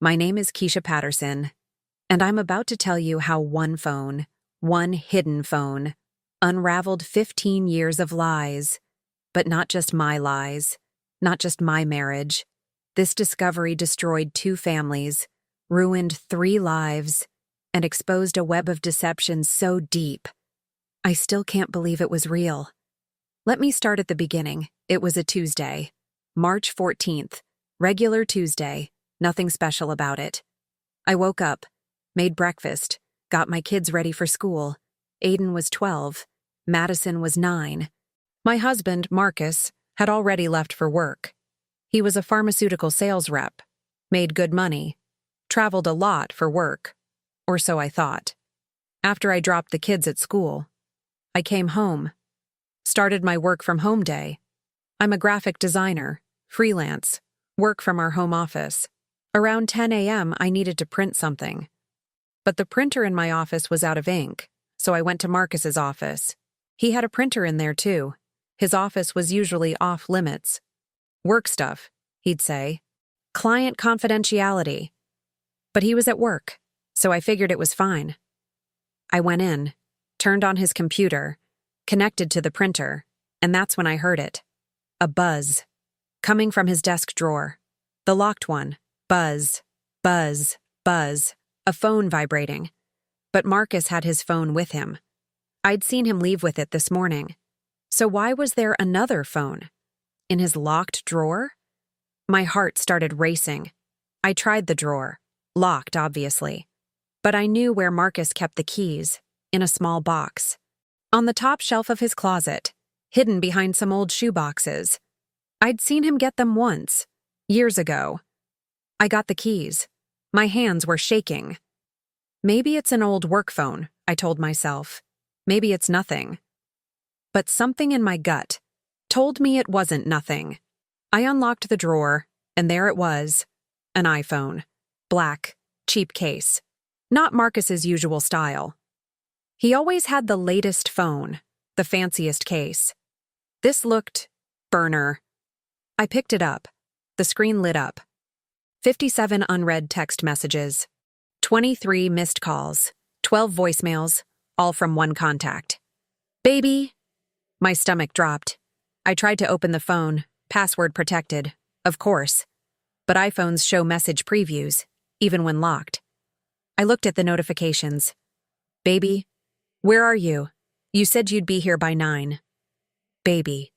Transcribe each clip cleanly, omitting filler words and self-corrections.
My name is Keisha Patterson, and I'm about to tell you how one phone, one hidden phone, unraveled 15 years of lies. But not just my lies, not just my marriage. This discovery destroyed 2 families, ruined 3 lives, and exposed a web of deception so deep. I still can't believe it was real. Let me start at the beginning. It was a Tuesday, March 14th, regular Tuesday, nothing special about it. I woke up, made breakfast, got my kids ready for school. Aiden was 12, Madison was 9. My husband, Marcus, had already left for work. He was a pharmaceutical sales rep, made good money, traveled a lot for work, or so I thought. After I dropped the kids at school, I came home, started my work from home day. I'm a graphic designer, freelance, work from our home office. Around 10 a.m., I needed to print something. But the printer in my office was out of ink, so I went to Marcus's office. He had a printer in there too. His office was usually off limits. Work stuff, he'd say. Client confidentiality. But he was at work, so I figured it was fine. I went in, turned on his computer, connected to the printer, and that's when I heard it. A buzz. Coming from his desk drawer. The locked one. Buzz, buzz, buzz. A phone vibrating. But Marcus had his phone with him. I'd seen him leave with it this morning. So why was there another phone? In his locked drawer? My heart started racing. I tried the drawer. Locked, obviously. But I knew where Marcus kept the keys, in a small box. On the top shelf of his closet, hidden behind some old shoe boxes. I'd seen him get them once, years ago. I got the keys. My hands were shaking. Maybe it's an old work phone, I told myself. Maybe it's nothing. But something in my gut told me it wasn't nothing. I unlocked the drawer, and there it was, an iPhone. Black, cheap case. Not Marcus's usual style. He always had the latest phone, the fanciest case. This looked burner. I picked it up. The screen lit up. 57 unread text messages. 23 missed calls. 12 voicemails, all from one contact. Baby! My stomach dropped. I tried to open the phone, password protected, of course. But iPhones show message previews, even when locked. I looked at the notifications. Baby, where are you? You said you'd be here by 9. Baby,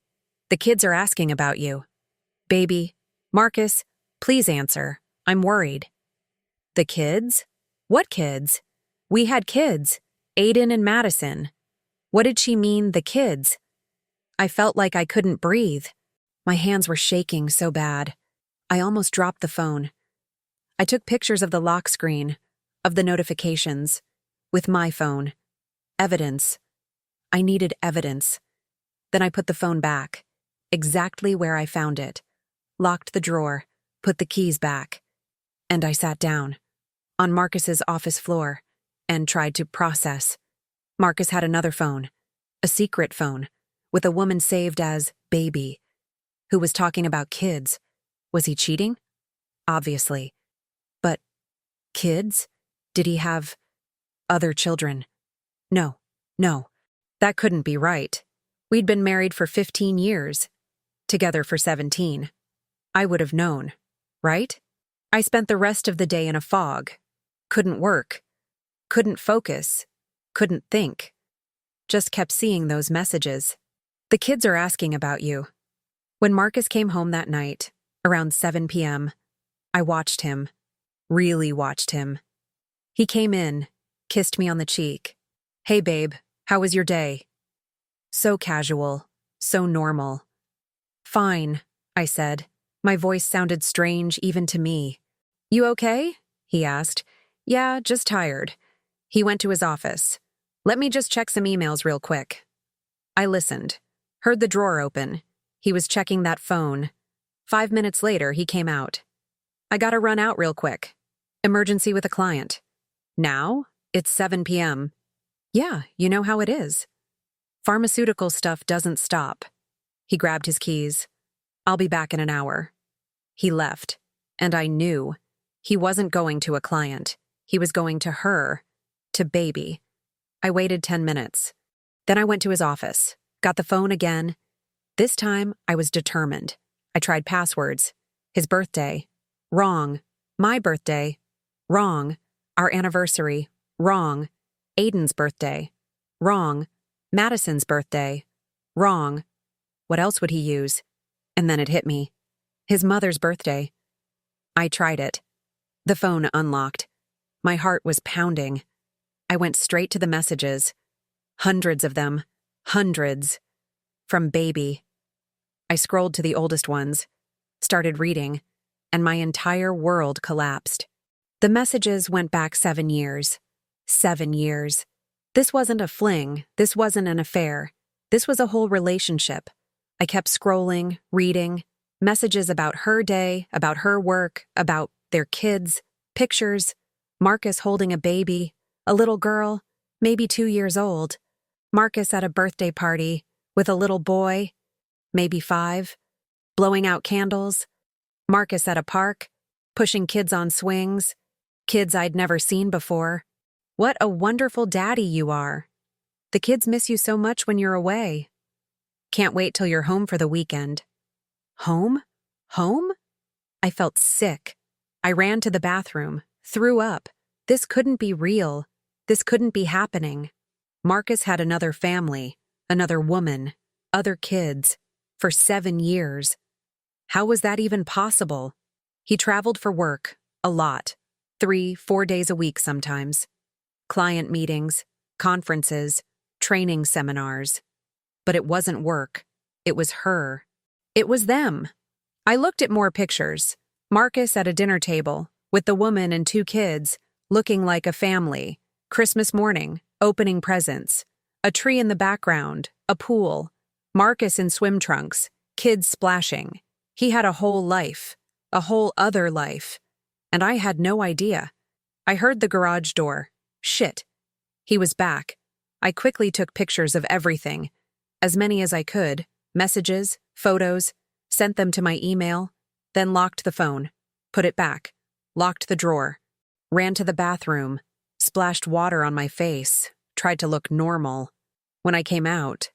the kids are asking about you. Baby, Marcus, please answer. I'm worried. The kids? What kids? We had kids. Aiden and Madison. What did she mean, the kids? I felt like I couldn't breathe. My hands were shaking so bad. I almost dropped the phone. I took pictures of the lock screen, of the notifications, with my phone. Evidence. I needed evidence. Then I put the phone back, exactly where I found it, locked the drawer, put the keys back, and I sat down, on Marcus's office floor, and tried to process. Marcus had another phone, a secret phone, with a woman saved as Baby, who was talking about kids. Was he cheating? Obviously. But kids? Did he have other children? No. That couldn't be right. We'd been married for 15 years, together for 17. I would have known, right? I spent the rest of the day in a fog. Couldn't work. Couldn't focus. Couldn't think. Just kept seeing those messages. The kids are asking about you. When Marcus came home that night, around 7 p.m., I watched him. Really watched him. He came in, kissed me on the cheek. Hey, babe, how was your day? So casual, so normal. Fine, I said. My voice sounded strange even to me. You okay? He asked. Yeah, just tired. He went to his office. Let me just check some emails real quick. I listened. Heard the drawer open. He was checking that phone. 5 minutes later, he came out. I gotta run out real quick. Emergency with a client. Now? It's 7 p.m. Yeah, you know how it is. Pharmaceutical stuff doesn't stop. He grabbed his keys. I'll be back in an hour. He left, and I knew. He wasn't going to a client. He was going to her, to baby. I waited 10 minutes. Then I went to his office, got the phone again. This time, I was determined. I tried passwords. His birthday. Wrong. My birthday. Wrong. Our anniversary. Wrong. Aiden's birthday. Wrong. Madison's birthday. Wrong. What else would he use? And then it hit me. His mother's birthday. I tried it. The phone unlocked. My heart was pounding. I went straight to the messages. Hundreds of them. Hundreds. From baby. I scrolled to the oldest ones, started reading, and my entire world collapsed. The messages went back 7 years. 7 years. This wasn't a fling. This wasn't an affair. This was a whole relationship. I kept scrolling, reading, messages about her day, about her work, about their kids, pictures, Marcus holding a baby, a little girl, maybe 2 years old, Marcus at a birthday party with a little boy, maybe 5, blowing out candles, Marcus at a park, pushing kids on swings, kids I'd never seen before. What a wonderful daddy you are. The kids miss you so much when you're away. Can't wait till you're home for the weekend. Home? Home? I felt sick. I ran to the bathroom, threw up. This couldn't be real. This couldn't be happening. Marcus had another family, another woman, other kids, for 7 years. How was that even possible? He traveled for work, a lot, 3-4 days a week sometimes. Client meetings, conferences, training seminars. But it wasn't work. It was her. It was them. I looked at more pictures. Marcus at a dinner table, with the woman and 2 kids, looking like a family. Christmas morning, opening presents. A tree in the background, a pool. Marcus in swim trunks, kids splashing. He had a whole life, a whole other life. And I had no idea. I heard the garage door. Shit. He was back. I quickly took pictures of everything. As many as I could, messages, photos, sent them to my email, then locked the phone, put it back, locked the drawer, ran to the bathroom, splashed water on my face, tried to look normal. When I came out,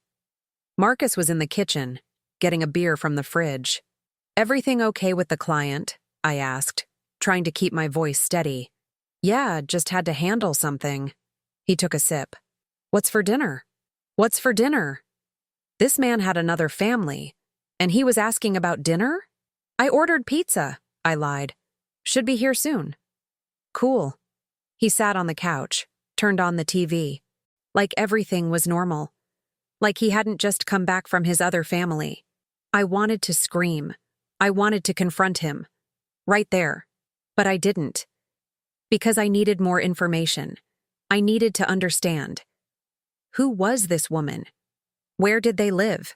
Marcus was in the kitchen, getting a beer from the fridge. "Everything okay with the client?" I asked, trying to keep my voice steady. "Yeah, just had to handle something." He took a sip. "What's for dinner?" "What's for dinner?" This man had another family, and he was asking about dinner? "I ordered pizza," I lied. "Should be here soon." "Cool." He sat on the couch, turned on the TV. Like everything was normal. Like he hadn't just come back from his other family. I wanted to scream. I wanted to confront him. Right there. But I didn't. Because I needed more information. I needed to understand. Who was this woman? Where did they live?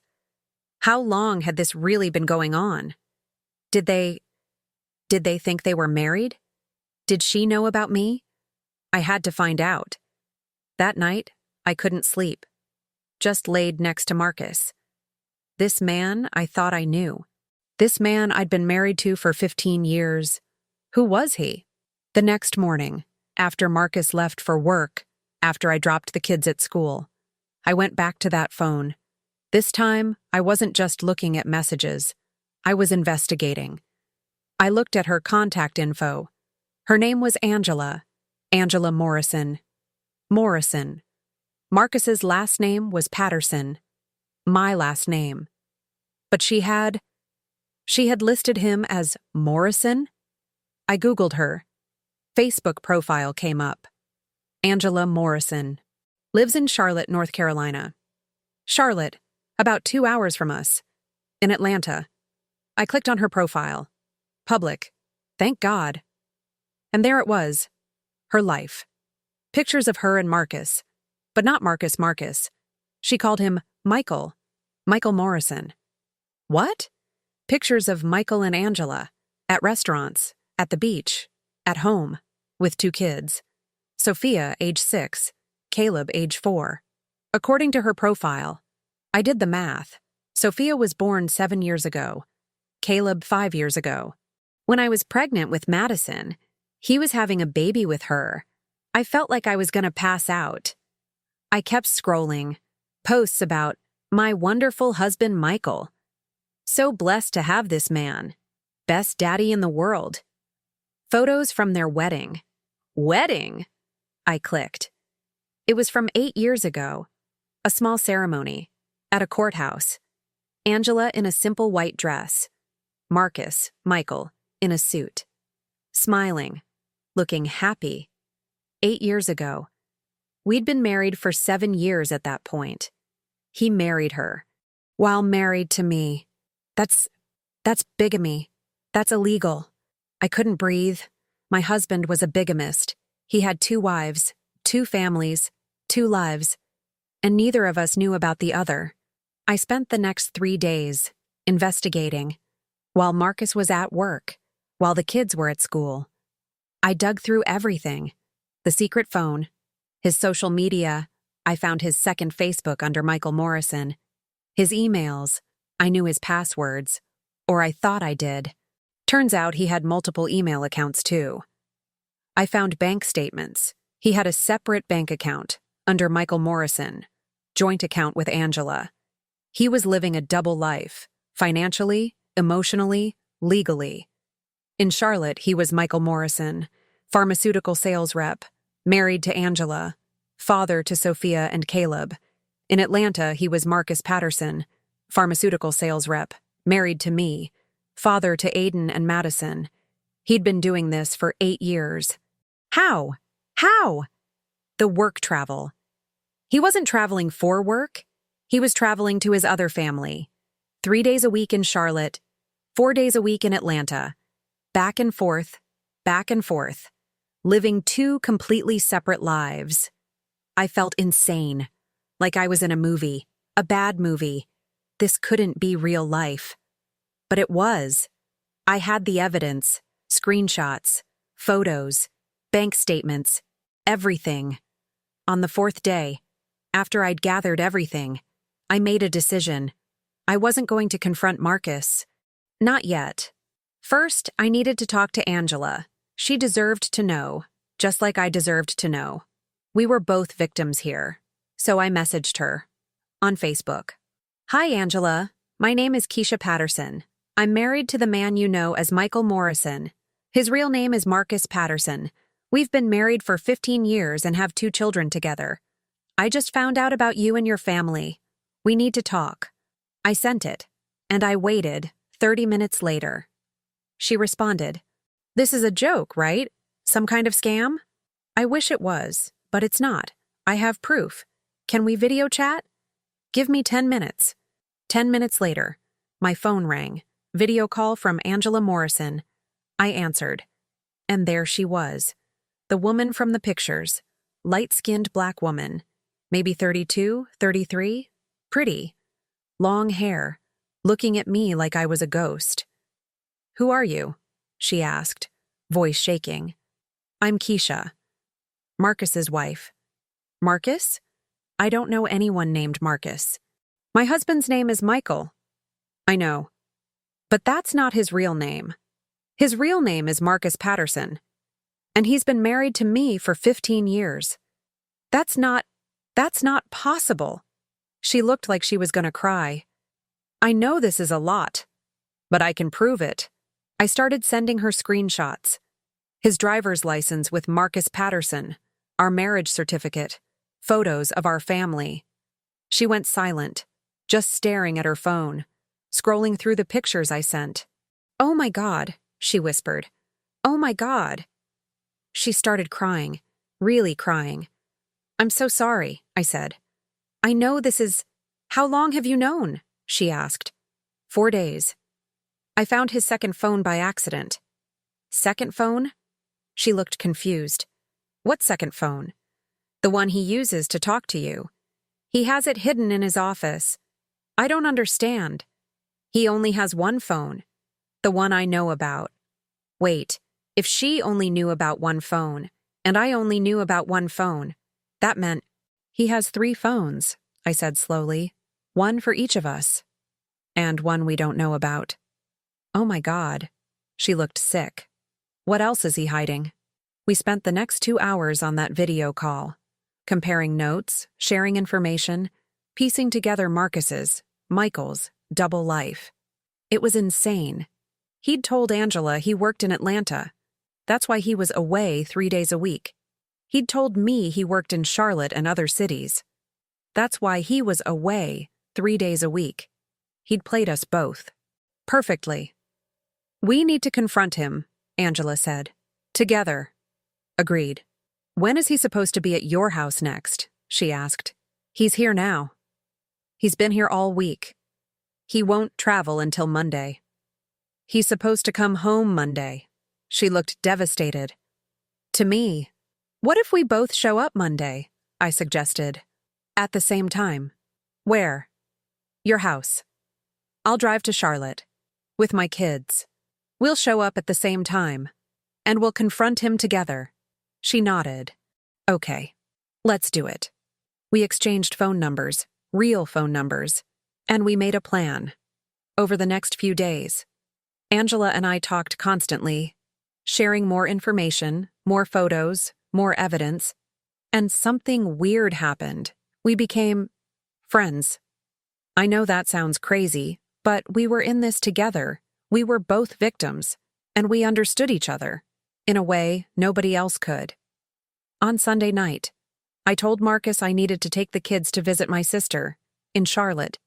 How long had this really been going on? Did they think they were married? Did she know about me? I had to find out. That night, I couldn't sleep. Just laid next to Marcus. This man I thought I knew. This man I'd been married to for 15 years. Who was he? The next morning, after Marcus left for work, after I dropped the kids at school, I went back to that phone. This time, I wasn't just looking at messages. I was investigating. I looked at her contact info. Her name was Angela. Angela Morrison. Morrison. Marcus's last name was Patterson. My last name. But she had listed him as Morrison? I Googled her. Facebook profile came up. Angela Morrison. Lives in Charlotte, North Carolina. Charlotte, about 2 hours from us. In Atlanta. I clicked on her profile. Public. Thank God. And there it was. Her life. Pictures of her and Marcus. But not Marcus. She called him Michael. Michael Morrison. What? Pictures of Michael and Angela. At restaurants. At the beach. At home. With 2 kids. Sophia, age 6. Caleb, age 4. According to her profile, I did the math. Sophia was born 7 years ago. Caleb 5 years ago. When I was pregnant with Madison, He was having a baby with her. I felt like I was going to pass out. I kept scrolling. Posts about my wonderful husband, Michael. So blessed to have this man. Best daddy in the world. Photos from their wedding. Wedding? I clicked. It was from 8 years ago. A small ceremony. At a courthouse. Angela in a simple white dress. Marcus, Michael, in a suit. Smiling. Looking happy. 8 years ago. We'd been married for 7 years at that point. He married her. While married to me. That's bigamy. That's illegal. I couldn't breathe. My husband was a bigamist. He had 2 wives, 2 families, 2 lives, and neither of us knew about the other. I spent the next 3 days investigating, while Marcus was at work, while the kids were at school. I dug through everything. The secret phone, his social media. I found his second Facebook under Michael Morrison. His emails. I knew his passwords. Or I thought I did. Turns out he had multiple email accounts too. I found bank statements. He had a separate bank account, under Michael Morrison, joint account with Angela. He was living a double life, financially, emotionally, legally. In Charlotte, he was Michael Morrison, pharmaceutical sales rep, married to Angela, father to Sophia and Caleb. In Atlanta, he was Marcus Patterson, pharmaceutical sales rep, married to me, father to Aiden and Madison. He'd been doing this for 8 years. How? How? The work travel. He wasn't traveling for work. He was traveling to his other family. 3 days a week in Charlotte, 4 days a week in Atlanta. Back and forth, living 2 completely separate lives. I felt insane, like I was in a movie, a bad movie. This couldn't be real life. But it was. I had the evidence, screenshots, photos, bank statements, everything. On the 4th day, after I'd gathered everything, I made a decision. I wasn't going to confront Marcus. Not yet. First, I needed to talk to Angela. She deserved to know, just like I deserved to know. We were both victims here. So I messaged her. On Facebook. Hi, Angela. My name is Keisha Patterson. I'm married to the man you know as Michael Morrison. His real name is Marcus Patterson. We've been married for 15 years and have 2 children together. I just found out about you and your family. We need to talk. I sent it, and I waited 30 minutes later. She responded, This is a joke, right? Some kind of scam? I wish it was, but it's not. I have proof. Can we video chat? Give me 10 minutes. 10 minutes later, my phone rang. Video call from Angela Morrison. I answered. And there she was. The woman from the pictures. Light-skinned black woman. Maybe 32, 33. Pretty. Long hair. Looking at me like I was a ghost. Who are you? She asked, voice shaking. I'm Keisha. Marcus's wife. Marcus? I don't know anyone named Marcus. My husband's name is Michael. I know. But that's not his real name. His real name is Marcus Patterson. And he's been married to me for 15 years. That's not possible. She looked like she was going to cry. I know this is a lot, but I can prove it. I started sending her screenshots. His driver's license with Marcus Patterson, our marriage certificate, photos of our family. She went silent, just staring at her phone, scrolling through the pictures I sent. Oh my God, she whispered. Oh my God. She started crying, really crying. I'm so sorry, I said. I know this is... How long have you known? She asked. 4 days. I found his second phone by accident. Second phone? She looked confused. What second phone? The one he uses to talk to you. He has it hidden in his office. I don't understand. He only has one phone. The one I know about. Wait, if she only knew about one phone, and I only knew about one phone, that meant he has 3 phones, I said slowly. One for each of us. And one we don't know about. Oh my God. She looked sick. What else is he hiding? We spent the next 2 hours on that video call, comparing notes, sharing information, piecing together Michael's, double life. It was insane. He'd told Angela he worked in Atlanta. That's why he was away 3 days a week. He'd told me he worked in Charlotte and other cities. That's why he was away 3 days a week. He'd played us both. Perfectly. We need to confront him, Angela said. Together. Agreed. When is he supposed to be at your house next? She asked. He's here now. He's been here all week. He won't travel until Monday. He's supposed to come home Monday. She looked devastated. To me, what if we both show up Monday? I suggested. At the same time. Where? Your house. I'll drive to Charlotte. With my kids. We'll show up at the same time. And we'll confront him together. She nodded. Okay. Let's do it. We exchanged phone numbers, real phone numbers, and we made a plan. Over the next few days, Angela and I talked constantly, sharing more information, more photos, more evidence, and something weird happened. We became friends. I know that sounds crazy, but we were in this together. We were both victims, and we understood each other, in a way nobody else could. On Sunday night, I told Marcus I needed to take the kids to visit my sister, in Charlotte.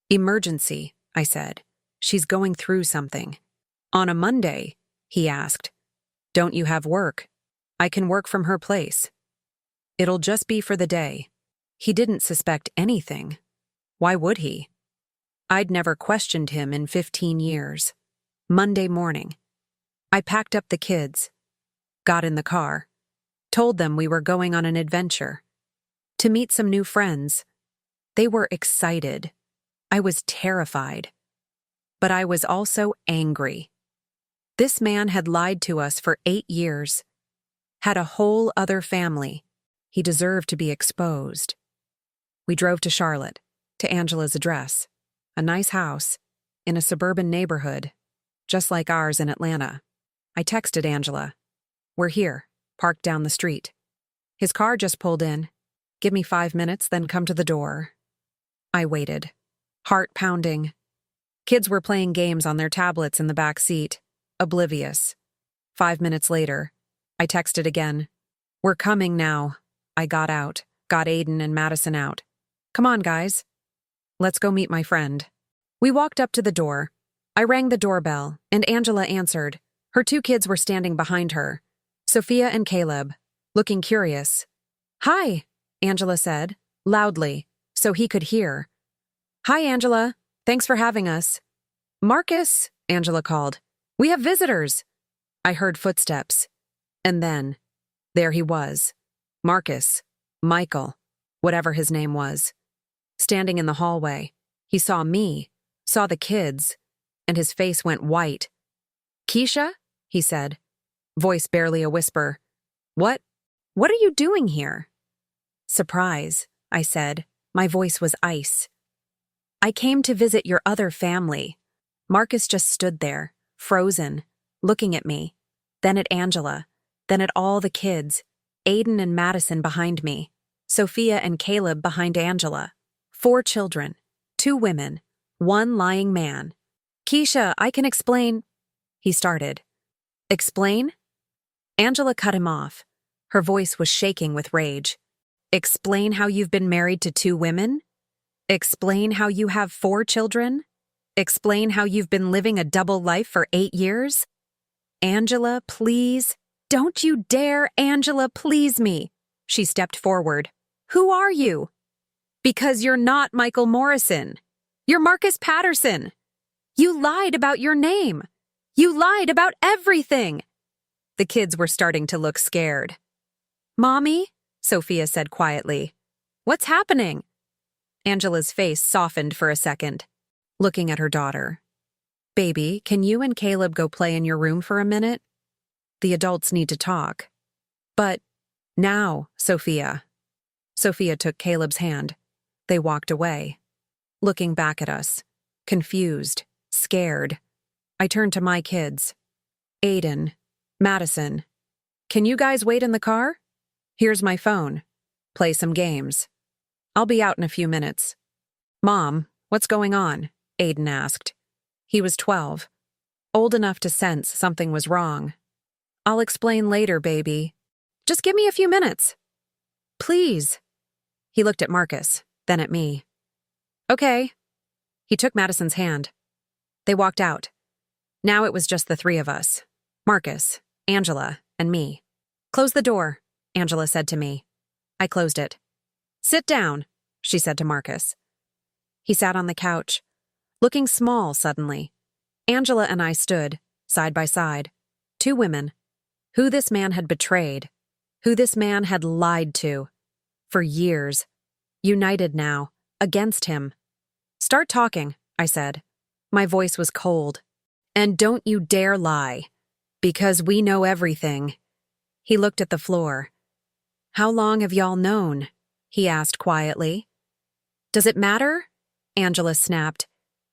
Emergency, I said. She's going through something. On a Monday, he asked. Don't you have work? I can work from her place. It'll just be for the day. He didn't suspect anything. Why would he? I'd never questioned him in 15 years. Monday morning. I packed up the kids, got in the car, told them we were going on an adventure. To meet some new friends. They were excited. I was terrified. But I was also angry. This man had lied to us for 8 years. Had a whole other family. He deserved to be exposed. We drove to Charlotte, to Angela's address. A nice house, in a suburban neighborhood, just like ours in Atlanta. I texted Angela. We're here, parked down the street. His car just pulled in. Give me 5 minutes, then come to the door. I waited, heart pounding. Kids were playing games on their tablets in the back seat, oblivious. 5 minutes later, I texted again. We're coming now. I got out, got Aiden and Madison out. Come on, guys. Let's go meet my friend. We walked up to the door. I rang the doorbell, and Angela answered. Her 2 kids were standing behind her, Sophia and Caleb, looking curious. Hi, Angela said, loudly, so he could hear. Hi, Angela. Thanks for having us. Marcus, Angela called. We have visitors. I heard footsteps. And then, there he was. Marcus, Michael, whatever his name was. Standing in the hallway. He saw me, saw the kids, and his face went white. Keisha? He said, voice barely a whisper. What are you doing here? Surprise, I said. My voice was ice. I came to visit your other family. Marcus just stood there, frozen, looking at me, then at Angela, then at all the kids, Aiden and Madison behind me, Sophia and Caleb behind Angela. 4 children, 2 women, 1 lying man. Keisha, I can explain. He started. Explain? Angela cut him off. Her voice was shaking with rage. Explain how you've been married to 2 women? Explain how you have 4 children? Explain how you've been living a double life for 8 years? Angela, please. Don't you dare, Angela, please me. She stepped forward. Who are you? Because you're not Michael Morrison. You're Marcus Patterson. You lied about your name. You lied about everything. The kids were starting to look scared. Mommy, Sophia said quietly. What's happening? Angela's face softened for a second, looking at her daughter. Baby, can you and Caleb go play in your room for a minute? The adults need to talk. But now, Sophia. Sophia took Caleb's hand. They walked away, looking back at us, confused, scared. I turned to my kids. Aiden, Madison. Can you guys wait in the car? Here's my phone. Play some games. I'll be out in a few minutes. Mom, what's going on? Aiden asked. He was 12, old enough to sense something was wrong. I'll explain later, baby. Just give me a few minutes. Please. He looked at Marcus, then at me. Okay. He took Madison's hand. They walked out. Now it was just the three of us. Marcus, Angela, and me. Close the door, Angela said to me. I closed it. Sit down, she said to Marcus. He sat on the couch, looking small suddenly. Angela and I stood, side by side. Two women. Who this man had betrayed. Who this man had lied to. For years. United now, against him. Start talking, I said. My voice was cold. And don't you dare lie. Because we know everything. He looked at the floor. How long have y'all known? He asked quietly. Does it matter? Angela snapped.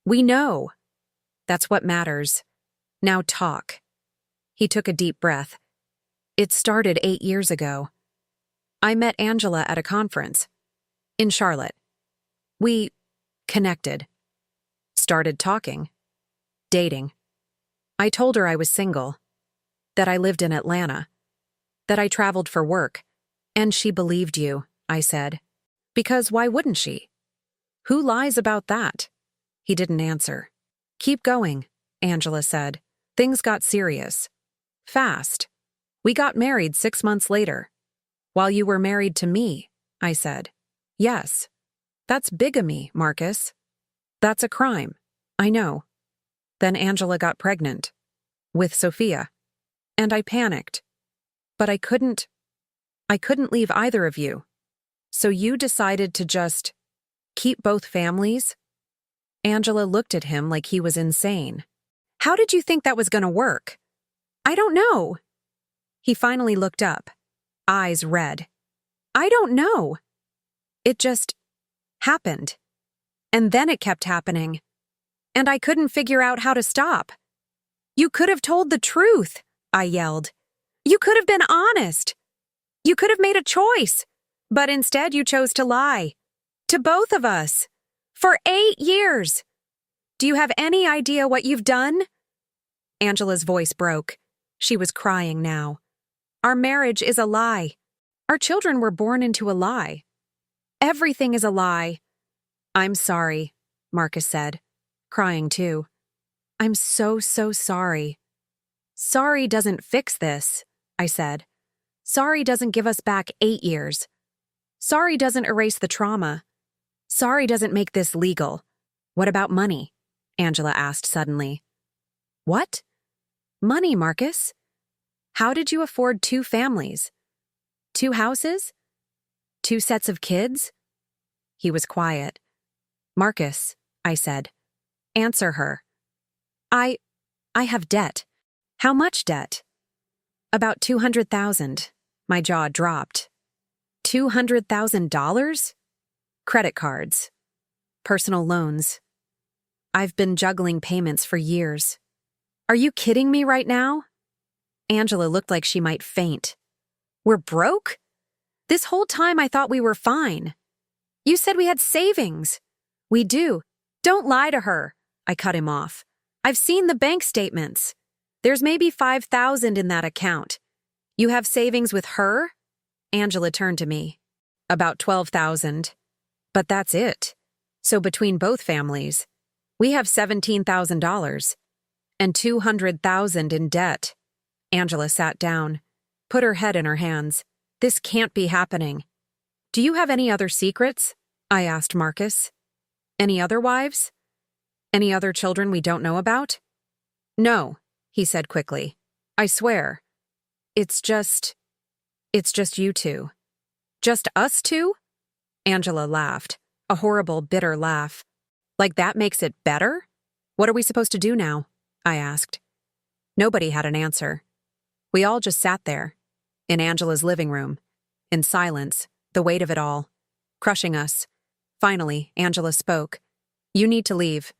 We know. That's what matters. Now talk. He took a deep breath. It started 8 years ago. I met Angela at a conference. In Charlotte. We connected. Started talking. Dating. I told her I was single. That I lived in Atlanta. That I traveled for work. And she believed you, I said. Because why wouldn't she? Who lies about that? He didn't answer. Keep going, Angela said. Things got serious. Fast. We got married 6 months later. While you were married to me, I said. Yes. That's bigamy, Marcus. That's a crime. I know. Then Angela got pregnant. With Sophia. And I panicked. But I couldn't leave either of you. So you decided to just keep both families? Angela looked at him like he was insane. How did you think that was going to work? I don't know. He finally looked up, eyes red. I don't know. It just happened. And then it kept happening. And I couldn't figure out how to stop. You could have told the truth, I yelled. You could have been honest. You could have made a choice. But instead you chose to lie. To both of us. For 8 years. Do you have any idea what you've done? Angela's voice broke. She was crying now. Our marriage is a lie. Our children were born into a lie. Everything is a lie. I'm sorry, Marcus said, crying too. I'm so sorry. Sorry doesn't fix this, I said. Sorry doesn't give us back 8 years. Sorry doesn't erase the trauma. Sorry doesn't make this legal. What about money? Angela asked suddenly. What? Money, Marcus? How did you afford 2 families? 2 houses? 2 sets of kids? He was quiet. Marcus, I said. Answer her. I have debt. How much debt? About $200,000. My jaw dropped. $200,000? Credit cards. Personal loans. I've been juggling payments for years. Are you kidding me right now? Angela looked like she might faint. We're broke? This whole time I thought we were fine. You said we had savings. We do. Don't lie to her. I cut him off. I've seen the bank statements. There's maybe $5,000 in that account. You have savings with her? Angela turned to me. About $12,000. But that's it. So between both families, we have $17,000 and $200,000 in debt. Angela sat down, put her head in her hands. This can't be happening. Do you have any other secrets? I asked Marcus. Any other wives? Any other children we don't know about? No, he said quickly. I swear. It's just you two. Just us two? Angela laughed, a horrible, bitter laugh. Like that makes it better? What are we supposed to do now? I asked. Nobody had an answer. We all just sat there, in Angela's living room, in silence, the weight of it all, crushing us. Finally, Angela spoke. You need to leave.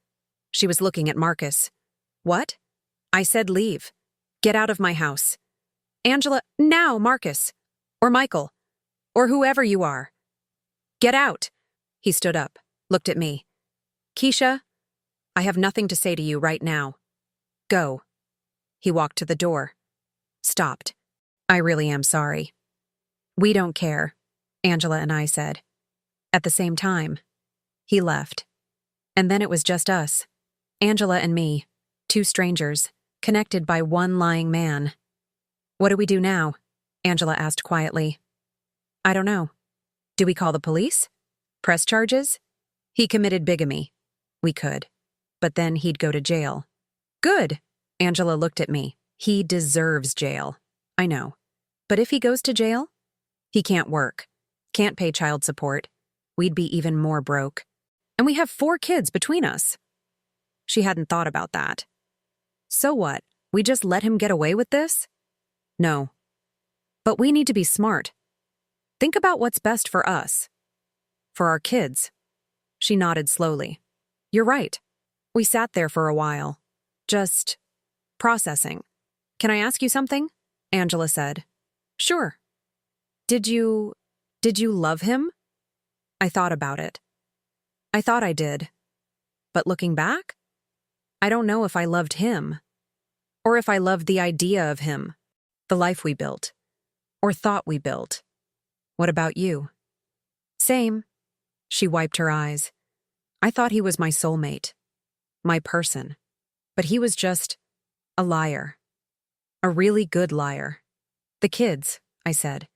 She was looking at Marcus. What? I said leave. Get out of my house. Angela, now, Marcus. Or Michael. Or whoever you are. Get out. He stood up, looked at me. Keisha, I have nothing to say to you right now. Go. He walked to the door. Stopped. I really am sorry. We don't care, Angela and I said. At the same time, he left. And then it was just us, Angela and me, two strangers, connected by one lying man. What do we do now? Angela asked quietly. I don't know. Do we call the police? Press charges? He committed bigamy. We could. But then he'd go to jail. Good. Angela looked at me. He deserves jail. I know. But if he goes to jail? He can't work. Can't pay child support. We'd be even more broke. And we have 4 kids between us. She hadn't thought about that. So what? We just let him get away with this? No. But we need to be smart. Think about what's best for us. For our kids. She nodded slowly. You're right. We sat there for a while. Just processing. Can I ask you something? Angela said. Sure. Did you love him? I thought about it. I thought I did. But looking back, I don't know if I loved him. Or if I loved the idea of him. The life we built. Or thought we built. What about you? Same. She wiped her eyes. I thought he was my soulmate. My person. But he was just a liar. A really good liar. The kids, I said.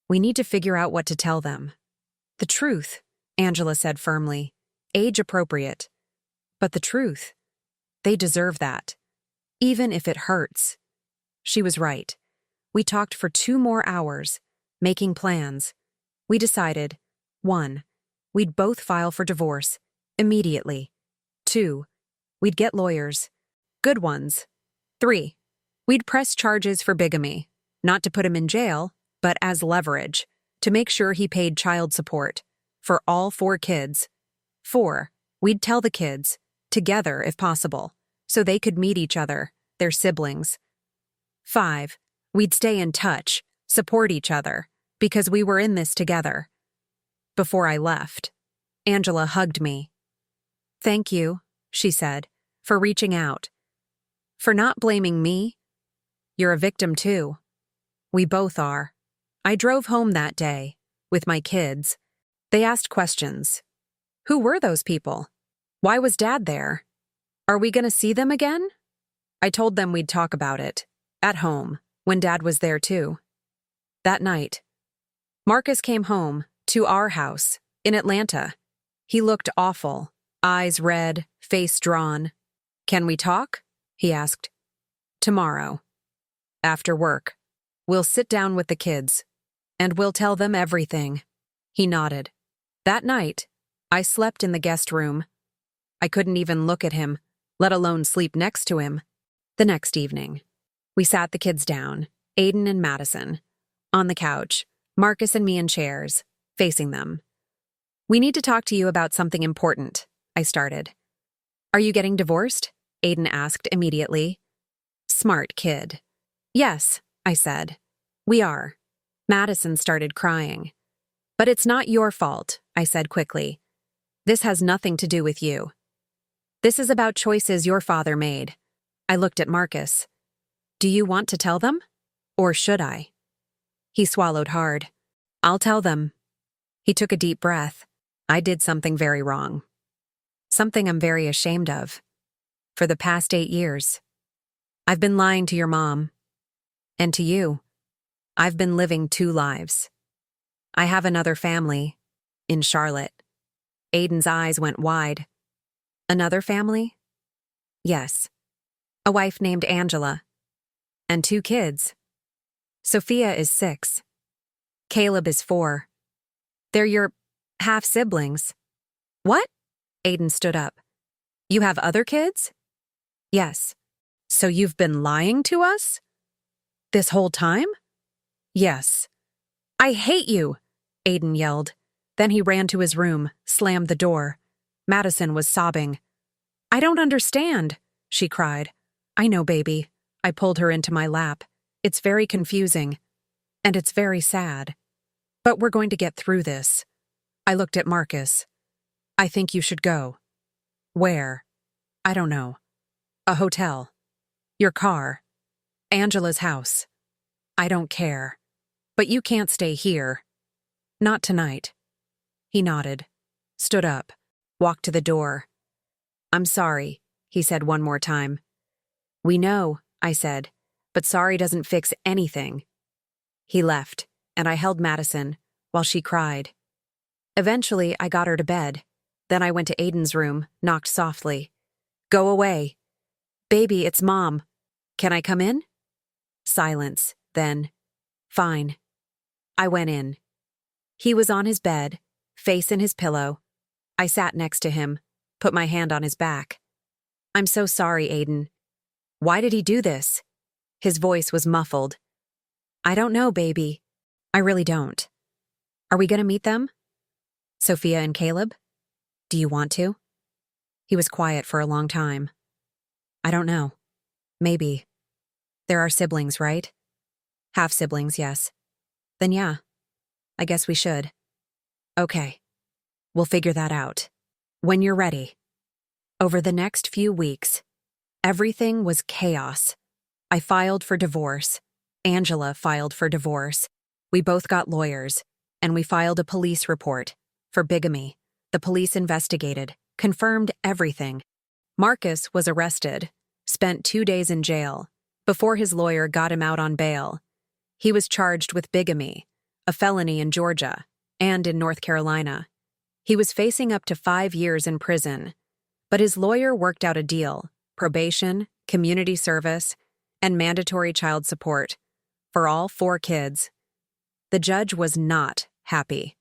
We need to figure out what to tell them. The truth, Angela said firmly. Age appropriate. But the truth. They deserve that. Even if it hurts. She was right. We talked for 2 more hours, making plans. We decided, 1, we'd both file for divorce, immediately. 2, we'd get lawyers. Good ones. 3, we'd press charges for bigamy, not to put him in jail, but as leverage, to make sure he paid child support, for all 4 kids. 4, we'd tell the kids, together if possible, so they could meet each other, their siblings. 5, we'd stay in touch, support each other, because we were in this together. Before I left, Angela hugged me. Thank you, she said, for reaching out. For not blaming me. You're a victim too. We both are. I drove home that day, with my kids. They asked questions. Who were those people? Why was Dad there? Are we going to see them again? I told them we'd talk about it. At home, when Dad was there too. That night, Marcus came home, to our house, in Atlanta. He looked awful, eyes red, face drawn. Can we talk? He asked. Tomorrow. After work. We'll sit down with the kids. And we'll tell them everything. He nodded. That night, I slept in the guest room. I couldn't even look at him, let alone sleep next to him. The next evening, we sat the kids down, Aiden and Madison, on the couch, Marcus and me in chairs, facing them. We need to talk to you about something important, I started. Are you getting divorced? Aiden asked immediately. Smart kid. Yes, I said. We are. Madison started crying. But it's not your fault, I said quickly. This has nothing to do with you. This is about choices your father made. I looked at Marcus. Do you want to tell them? Or should I? He swallowed hard. I'll tell them. He took a deep breath. I did something very wrong. Something I'm very ashamed of. For the past 8 years. I've been lying to your mom. And to you. I've been living 2 lives. I have another family. In Charlotte. Aiden's eyes went wide. Another family? Yes. A wife named Angela. And 2 kids. Sophia is 6. Caleb is 4. They're your half-siblings. What? Aiden stood up. You have other kids? Yes. So you've been lying to us? This whole time? Yes. I hate you, Aiden yelled. Then he ran to his room, slammed the door. Madison was sobbing. I don't understand, she cried. I know, baby. I pulled her into my lap. It's very confusing, and it's very sad. But we're going to get through this. I looked at Marcus. I think you should go. Where? I don't know. A hotel. Your car. Angela's house. I don't care. But you can't stay here. Not tonight. He nodded, stood up, walked to the door. I'm sorry, he said one more time. We know, I said, but sorry doesn't fix anything. He left, and I held Madison while she cried. Eventually, I got her to bed. Then I went to Aiden's room, knocked softly. Go away. Baby, it's Mom. Can I come in? Silence, then. Fine. I went in. He was on his bed, face in his pillow. I sat next to him, put my hand on his back. I'm so sorry, Aiden. Why did he do this? His voice was muffled. I don't know, baby. I really don't. Are we going to meet them? Sophia and Caleb? Do you want to? He was quiet for a long time. I don't know. Maybe. There are siblings, right? Half siblings, yes. Then yeah. I guess we should. Okay. We'll figure that out. When you're ready. Over the next few weeks, everything was chaos. I filed for divorce. Angela filed for divorce. We both got lawyers, and we filed a police report for bigamy. The police investigated, confirmed everything. Marcus was arrested, spent 2 days in jail, before his lawyer got him out on bail. He was charged with bigamy, a felony in Georgia, and in North Carolina. He was facing up to 5 years in prison, but his lawyer worked out a deal: probation, community service, and mandatory child support for all 4 kids. The judge was not happy.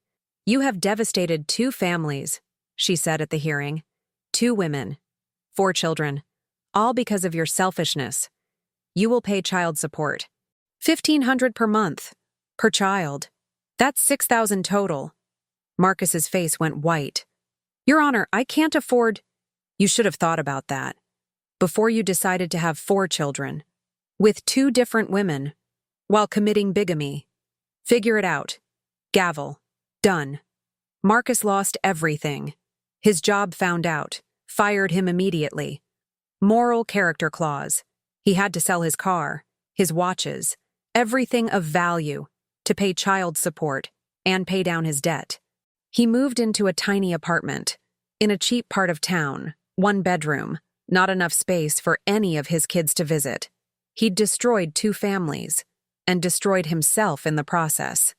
You have devastated 2 families, she said at the hearing. 2 women, 4 children, all because of your selfishness. You will pay child support. $1,500 per month, per child. That's $6,000 total. Marcus's face went white. Your Honor, I can't afford. You should have thought about that before you decided to have 4 children with 2 different women while committing bigamy. Figure it out. Gavel. Done. Marcus lost everything. His job found out, fired him immediately. Moral character clause. He had to sell his car, his watches, everything of value to pay child support and pay down his debt. He moved into a tiny apartment in a cheap part of town, 1 bedroom, not enough space for any of his kids to visit. He'd destroyed 2 families and destroyed himself in the process.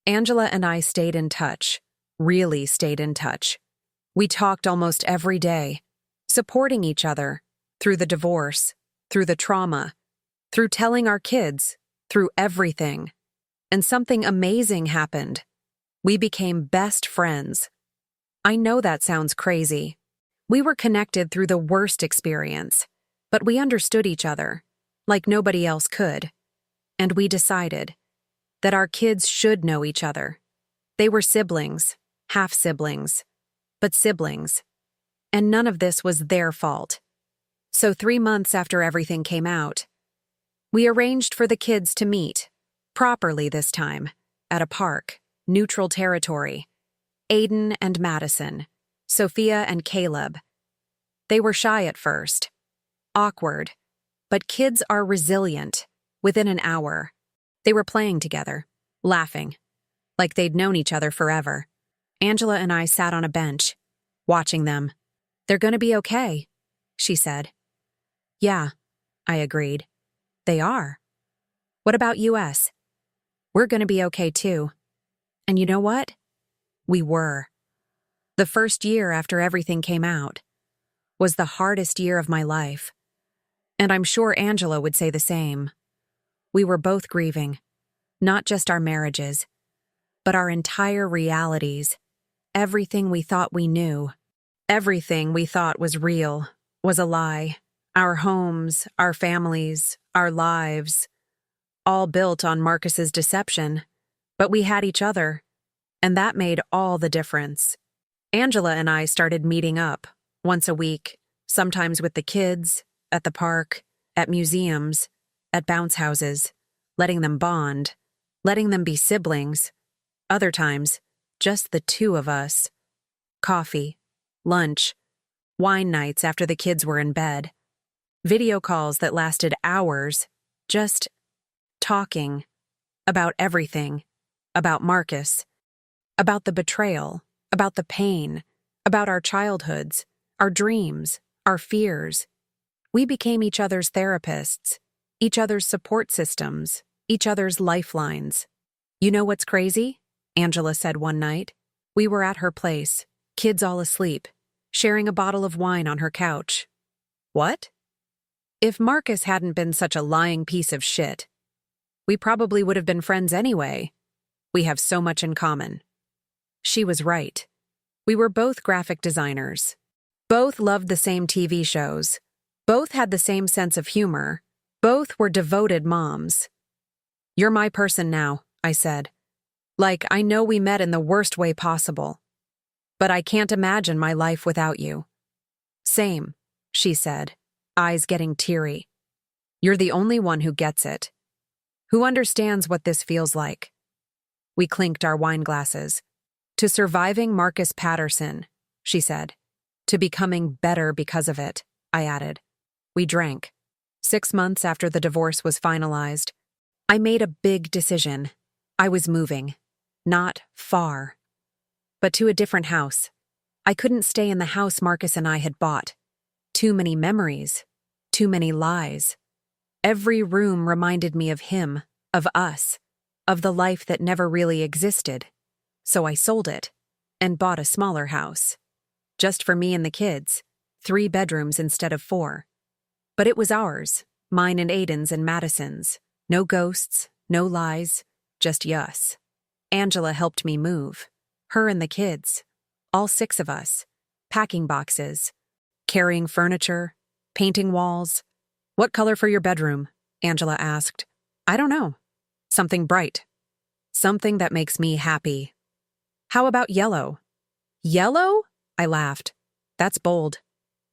Angela and I stayed in touch, really stayed in touch. We talked almost every day, supporting each other through the divorce, through the trauma, through telling our kids, through everything. And something amazing happened. We became best friends. I know that sounds crazy. We were connected through the worst experience, but we understood each other, like nobody else could. And we decided that our kids should know each other. They were siblings, half-siblings, but siblings. And none of this was their fault. So 3 months after everything came out, we arranged for the kids to meet, properly this time, at a park, neutral territory. Aiden and Madison, Sophia and Caleb. They were shy at first, awkward, but kids are resilient. Within an hour, they were playing together, laughing, like they'd known each other forever. Angela and I sat on a bench, watching them. They're gonna be okay, she said. Yeah, I agreed. They are. What about US? We're gonna be okay too. And you know what? We were. The first year after everything came out was the hardest year of my life. And I'm sure Angela would say the same. We were both grieving, not just our marriages, but our entire realities. Everything we thought we knew, everything we thought was real, was a lie. Our homes, our families, our lives, all built on Marcus's deception. But we had each other, and that made all the difference. Angela and I started meeting up once a week, sometimes with the kids, at the park, at museums, at bounce houses. letting them bond, letting them be siblings. Other times, just the two of us. Coffee, lunch, wine nights after the kids were in bed, video calls that lasted hours, just talking about everything, about Marcus, about the betrayal, about the pain, about our childhoods, our dreams, our fears. We became each other's therapists, each other's support systems, each other's lifelines. You know what's crazy? Angela said one night. We were at her place, kids all asleep, sharing a bottle of wine on her couch. What? If Marcus hadn't been such a lying piece of shit, we probably would have been friends anyway. We have so much in common. She was right. We were both graphic designers. Both loved the same TV shows. Both had the same sense of humor. Both were devoted moms. You're my person now, I said. Like, I know we met in the worst way possible. But I can't imagine my life without you. Same, she said, eyes getting teary. You're the only one who gets it. Who understands what this feels like? We clinked our wine glasses. To surviving Marcus Patterson, she said. To becoming better because of it, I added. We drank. 6 months after the divorce was finalized, I made a big decision. I was moving. Not far, but to a different house. I couldn't stay in the house Marcus and I had bought. Too many memories. Too many lies. Every room reminded me of him, of us, of the life that never really existed. So I sold it and bought a smaller house. Just for me and the kids, 3 bedrooms instead of 4. But it was ours, mine and Aiden's and Madison's. No ghosts, no lies, just us. Angela helped me move. Her and the kids. All 6 of us. Packing boxes. Carrying furniture. Painting walls. What color for your bedroom? Angela asked. I don't know. Something bright. Something that makes me happy. How about yellow? Yellow? I laughed. That's bold.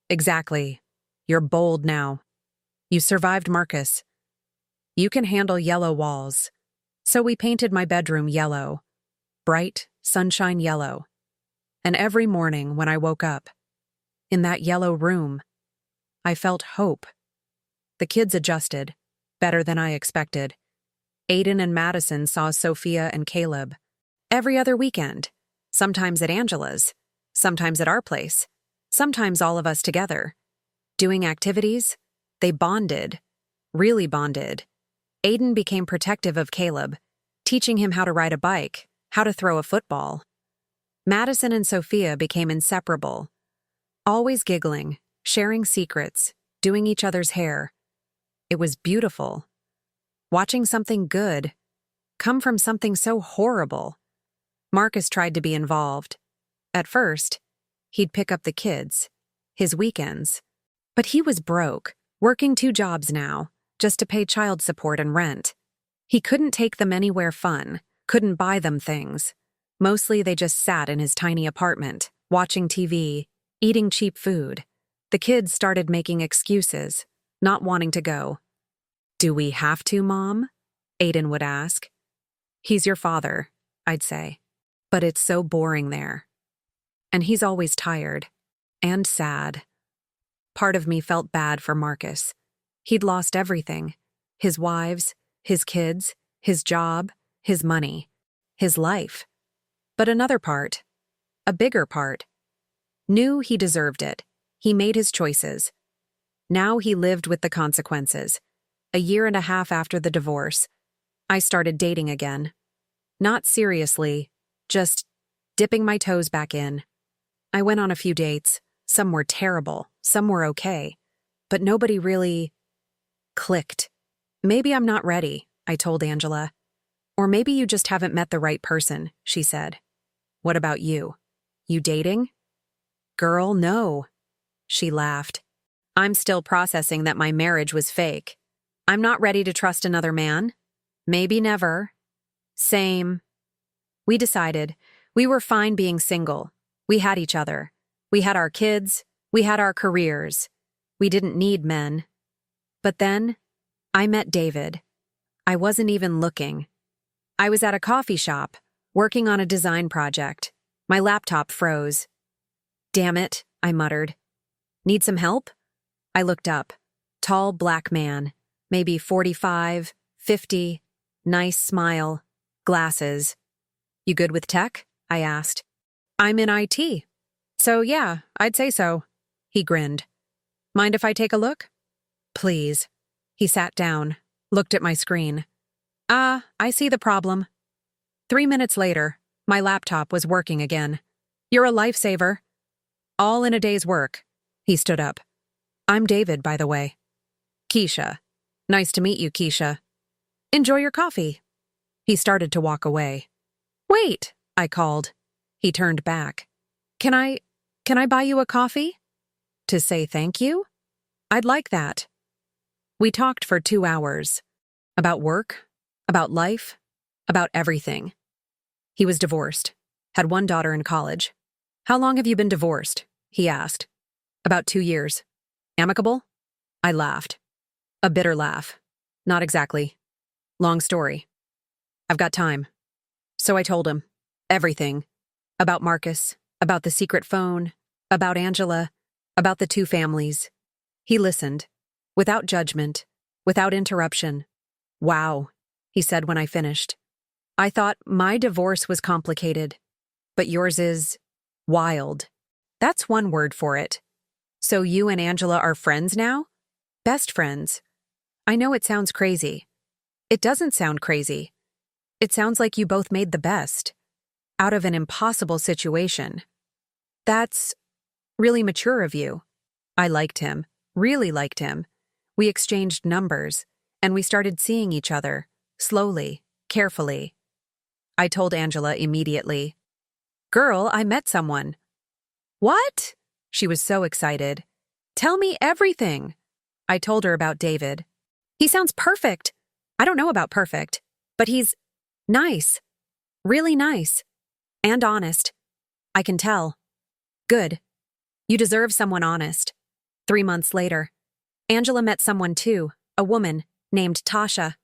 Exactly. You're bold now. You survived Marcus. You can handle yellow walls. So we painted my bedroom yellow. Bright, sunshine yellow. And every morning when I woke up, in that yellow room, I felt hope. The kids adjusted, better than I expected. Aiden and Madison saw Sophia and Caleb every other weekend, sometimes at Angela's, sometimes at our place, sometimes all of us together. Doing activities, they bonded, really bonded. Aiden became protective of Caleb, teaching him how to ride a bike, how to throw a football. Madison and Sophia became inseparable, always giggling, sharing secrets, doing each other's hair. It was beautiful. Watching something good come from something so horrible. Marcus tried to be involved. At first, he'd pick up the kids, his weekends. But he was broke, working 2 jobs now, just to pay child support and rent. He couldn't take them anywhere fun, couldn't buy them things. Mostly they just sat in his tiny apartment, watching TV, eating cheap food. The kids started making excuses, not wanting to go. Do we have to, Mom? Aiden would ask. He's your father, I'd say. But it's so boring there. And he's always tired. And sad. Part of me felt bad for Marcus. He'd lost everything. His wives, his kids, his job, his money, his life. But another part, a bigger part, knew he deserved it. He made his choices. Now he lived with the consequences. A year and a half after the divorce, I started dating again. Not seriously, just dipping my toes back in. I went on a few dates. Some were terrible, some were okay. But nobody really clicked. Maybe I'm not ready, I told Angela. Or maybe you just haven't met the right person, she said. What about you? You dating? Girl, no. She laughed. I'm still processing that my marriage was fake. I'm not ready to trust another man. Maybe never. Same. We decided we were fine being single. We had each other. We had our kids. We had our careers. We didn't need men. But then, I met David. I wasn't even looking. I was at a coffee shop, working on a design project. My laptop froze. Damn it, I muttered. Need some help? I looked up. Tall black man, maybe 45, 50, nice smile, glasses. You good with tech? I asked. I'm in IT. So yeah, I'd say so. He grinned. Mind if I take a look? Please. He sat down, looked at my screen. I see the problem. 3 minutes later, my laptop was working again. You're a lifesaver. All in a day's work. He stood up. I'm David, by the way. Keisha. Nice to meet you, Keisha. Enjoy your coffee. He started to walk away. Wait, I called. He turned back. Can I buy you a coffee? To say thank you? I'd like that. We talked for 2 hours. About work, about life, about everything. He was divorced, had 1 daughter in college. How long have you been divorced? He asked. About 2 years. Amicable? I laughed. A bitter laugh. Not exactly. Long story. I've got time. So I told him. Everything. About Marcus, about the secret phone, about Angela, about the 2 families. He listened. Without judgment. Without interruption. Wow, he said when I finished. I thought my divorce was complicated, but yours is wild. That's one word for it. So you and Angela are friends now? Best friends. I know it sounds crazy. It doesn't sound crazy. It sounds like you both made the best out of an impossible situation. That's really mature of you. I liked him, really liked him. We exchanged numbers, and we started seeing each other, slowly, carefully. I told Angela immediately. Girl, I met someone. What? She was so excited. Tell me everything. I told her about David. He sounds perfect. I don't know about perfect, but he's nice. Really nice. And honest. I can tell. Good. You deserve someone honest. 3 months later, Angela met someone too, a woman named Tasha.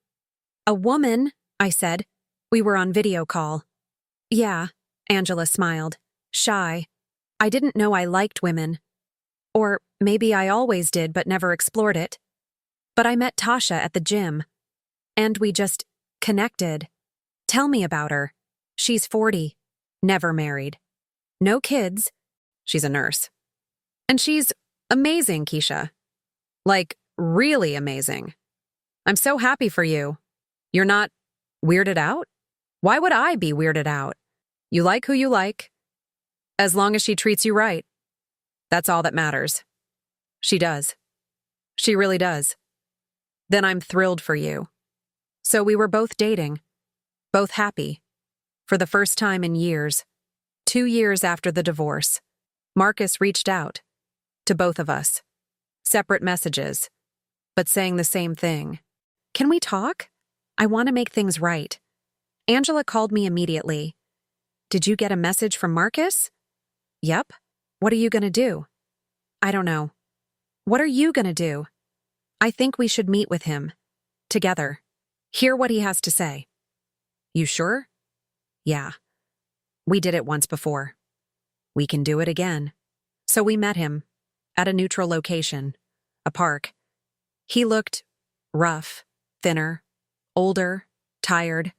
A woman, I said. We were on video call. Yeah, Angela smiled, shy. I didn't know I liked women. Or maybe I always did but never explored it. But I met Tasha at the gym. And we just connected. Tell me about her. She's 40, never married. No kids. She's a nurse. And she's amazing, Keisha. Like, really amazing. I'm so happy for you. You're not weirded out? Why would I be weirded out? You like who you like. As long as she treats you right. That's all that matters. She does. She really does. Then I'm thrilled for you. So we were both dating. Both happy. For the first time in years. 2 years after the divorce. Marcus reached out. To both of us. Separate messages. But saying the same thing. Can we talk? I want to make things right. Angela called me immediately. Did you get a message from Marcus? Yep. What are you going to do? I don't know. What are you going to do? I think we should meet with him. Together. Hear what he has to say. You sure? Yeah. We did it once before. We can do it again. So we met him. At a neutral location. A park. He looked rough, thinner, older, tired,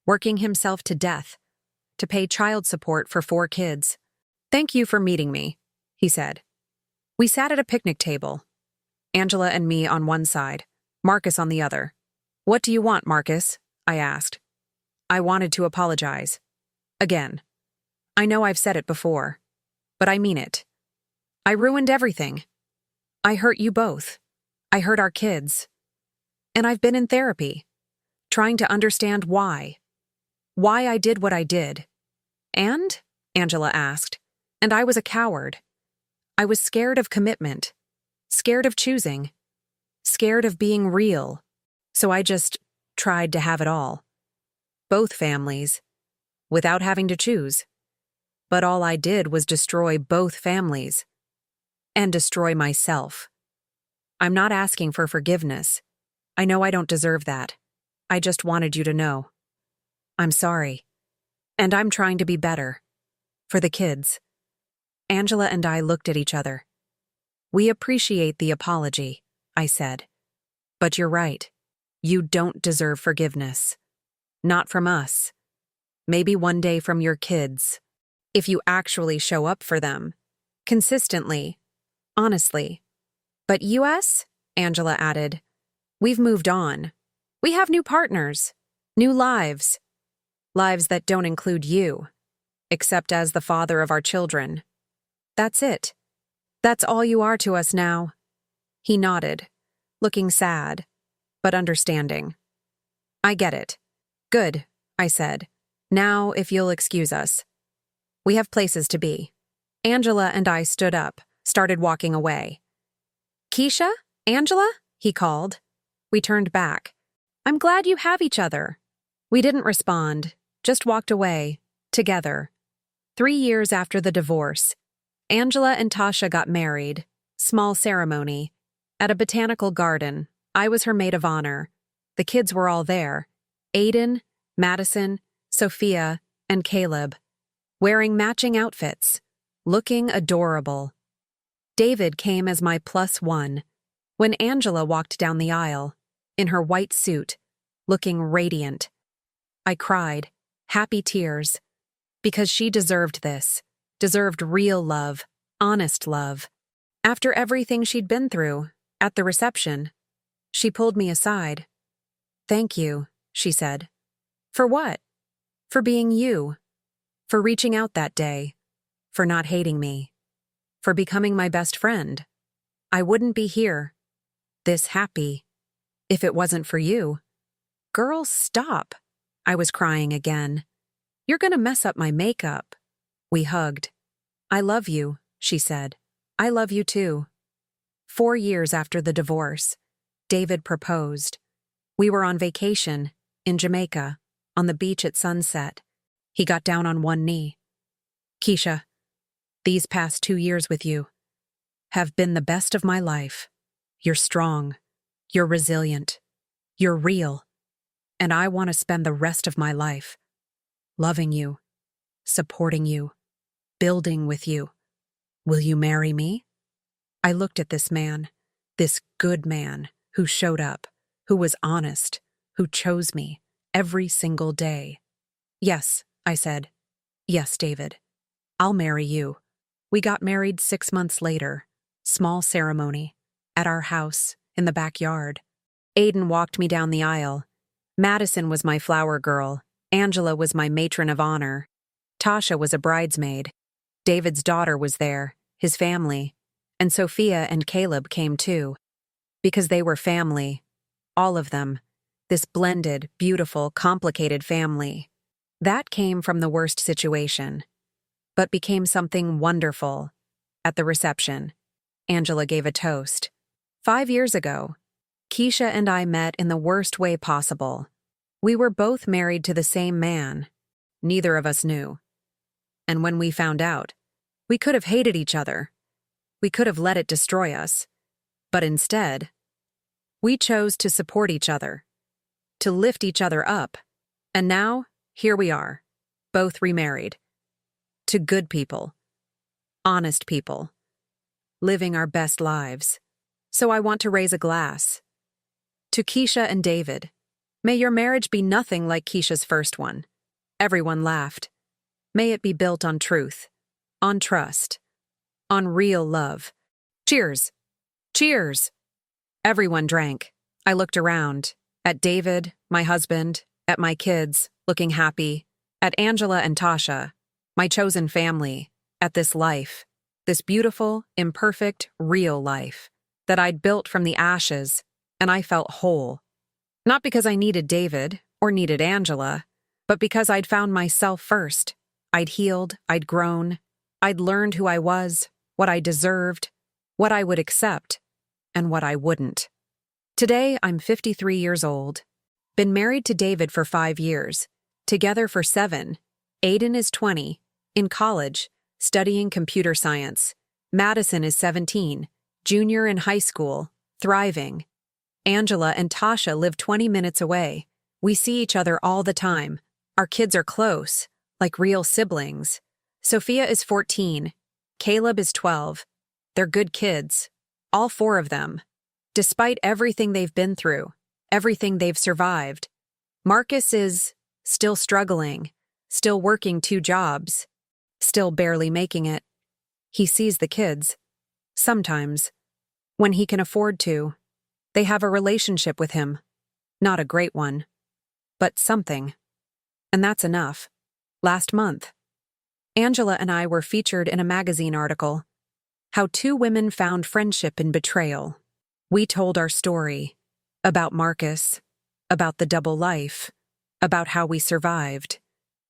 working himself to death to pay child support for 4 kids. Thank you for meeting me, he said. We sat at a picnic table. Angela and me on one side, Marcus on the other. What do you want, Marcus? I asked. I wanted to apologize. Again. I know I've said it before, but I mean it. I ruined everything. I hurt you both. I hurt our kids. And I've been in therapy, trying to understand why. Why I did what I did. And? Angela asked. And I was a coward. I was scared of commitment. Scared of choosing. Scared of being real. So I just tried to have it all. Both families. Without having to choose. But all I did was destroy both families. And destroy myself. I'm not asking for forgiveness. I know I don't deserve that. I just wanted you to know. I'm sorry. And I'm trying to be better. For the kids. Angela and I looked at each other. We appreciate the apology, I said. But you're right. You don't deserve forgiveness. Not from us. Maybe one day from your kids. If you actually show up for them. Consistently. Honestly. But us? Angela added. We've moved on. We have new partners. New lives. Lives that don't include you. Except as the father of our children. That's it. That's all you are to us now. He nodded, looking sad, but understanding. I get it. Good, I said. Now, if you'll excuse us. We have places to be. Angela and I stood up, started walking away. Keisha? Angela? He called. We turned back. I'm glad you have each other. We didn't respond, just walked away, together. 3 years after the divorce, Angela and Tasha got married, small ceremony, at a botanical garden. I was her maid of honor. The kids were all there. Aiden, Madison, Sophia, and Caleb, wearing matching outfits, looking adorable. David came as my +1 when Angela walked down the aisle, in her white suit, looking radiant. I cried, happy tears, because she deserved this, deserved real love, honest love. After everything she'd been through, at the reception, she pulled me aside. Thank you, she said. For what? For being you. For reaching out that day. For not hating me. For becoming my best friend. I wouldn't be here, this happy, if it wasn't for you. Girl, stop. I was crying again. You're gonna mess up my makeup. We hugged. I love you, she said. I love you too. 4 years after the divorce, David proposed. We were on vacation, in Jamaica, on the beach at sunset. He got down on one knee. Keisha, these past 2 years with you have been the best of my life. You're strong. You're resilient. You're real. And I want to spend the rest of my life loving you, supporting you, building with you. Will you marry me? I looked at this man, this good man who showed up, who was honest, who chose me every single day. Yes, I said. Yes, David. I'll marry you. We got married 6 months later. Small ceremony. At our house, in the backyard. Aiden walked me down the aisle. Madison was my flower girl. Angela was my matron of honor. Tasha was a bridesmaid. David's daughter was there, his family. And Sophia and Caleb came too. Because they were family. All of them. This blended, beautiful, complicated family. That came from the worst situation. But became something wonderful. At the reception, Angela gave a toast. 5 years ago, Keisha and I met in the worst way possible. We were both married to the same man. Neither of us knew. And when we found out, we could have hated each other. We could have let it destroy us. But instead, we chose to support each other, to lift each other up. And now, here we are, both remarried. To good people, honest people, living our best lives. So I want to raise a glass. To Keisha and David, may your marriage be nothing like Keisha's first one. Everyone laughed. May it be built on truth, on trust, on real love. Cheers! Cheers! Everyone drank. I looked around, at David, my husband, at my kids, looking happy, at Angela and Tasha, my chosen family, at this life, this beautiful, imperfect, real life that I'd built from the ashes, and I felt whole. Not because I needed David or needed Angela, but because I'd found myself first. I'd healed, I'd grown, I'd learned who I was, what I deserved, what I would accept, and what I wouldn't. Today, I'm 53 years old. Been married to David for 5 years, together for 7. Aiden is 20, in college, studying computer science. Madison is 17, junior in high school, thriving. Angela and Tasha live 20 minutes away. We see each other all the time. Our kids are close, like real siblings. Sophia is 14. Caleb is 12. They're good kids. All four of them. Despite everything they've been through, everything they've survived. Marcus is still struggling, still working 2 jobs, still barely making it. He sees the kids. Sometimes. When he can afford to. They have a relationship with him. Not a great one. But something. And that's enough. Last month, Angela and I were featured in a magazine article. How 2 women found friendship in betrayal. We told our story. About Marcus. About the double life. About how we survived.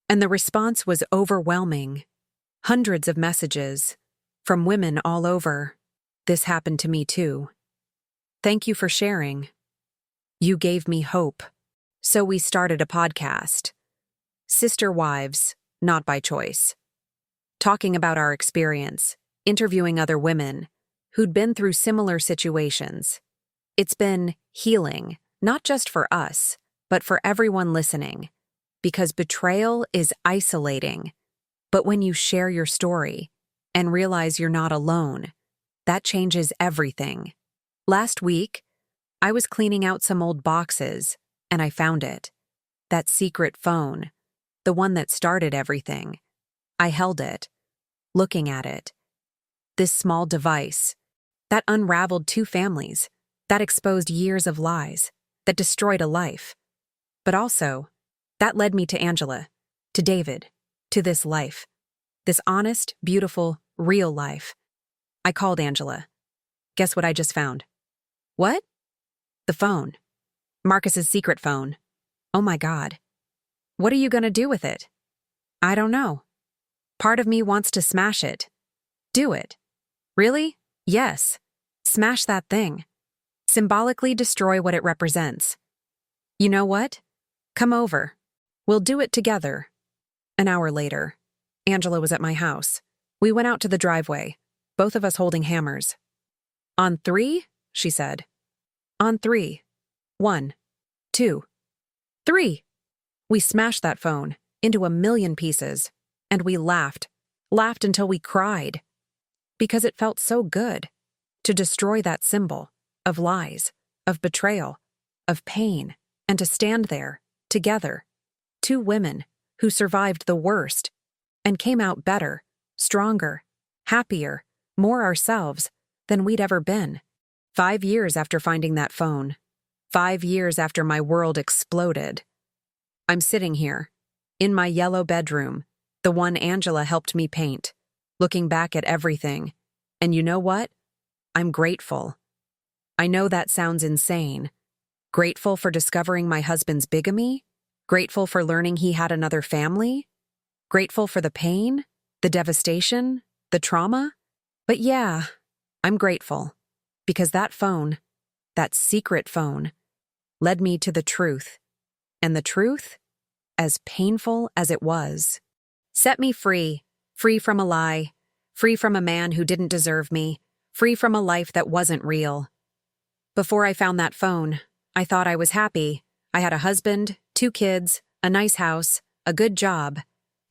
And the response was overwhelming. Hundreds of messages. From women all over. This happened to me too. Thank you for sharing. You gave me hope. So we started a podcast. Sister Wives, Not by Choice. Talking about our experience, interviewing other women who'd been through similar situations. It's been healing, not just for us, but for everyone listening. Because betrayal is isolating. But when you share your story and realize you're not alone, that changes everything. Last week, I was cleaning out some old boxes, and I found it. That secret phone. The one that started everything. I held it, looking at it. This small device, that unraveled 2 families, that exposed years of lies, that destroyed a life. But also, that led me to Angela, to David, to this life. This honest, beautiful, real life. I called Angela. Guess what I just found? What? The phone. Marcus's secret phone. Oh my God. What are you gonna do with it? I don't know. Part of me wants to smash it. Do it. Really? Yes. Smash that thing. Symbolically destroy what it represents. You know what? Come over. We'll do it together. An hour later, Angela was at my house. We went out to the driveway, both of us holding hammers. On 3, she said. On 3. 1, 2, 3. We smashed that phone into 1,000,000 pieces, and we laughed until we cried. Because it felt so good to destroy that symbol of lies, of betrayal, of pain, and to stand there, together, 2 women who survived the worst and came out better, stronger, happier, more ourselves than we'd ever been. 5 years after finding that phone, 5 years after my world exploded, I'm sitting here, in my yellow bedroom, the one Angela helped me paint, looking back at everything, and you know what? I'm grateful. I know that sounds insane. Grateful for discovering my husband's bigamy? Grateful for learning he had another family? Grateful for the pain, the devastation, the trauma? But yeah, I'm grateful. Because that phone, that secret phone, led me to the truth. And the truth, as painful as it was, set me free, free from a lie, free from a man who didn't deserve me, free from a life that wasn't real. Before I found that phone, I thought I was happy. I had a husband, 2 kids, a nice house, a good job.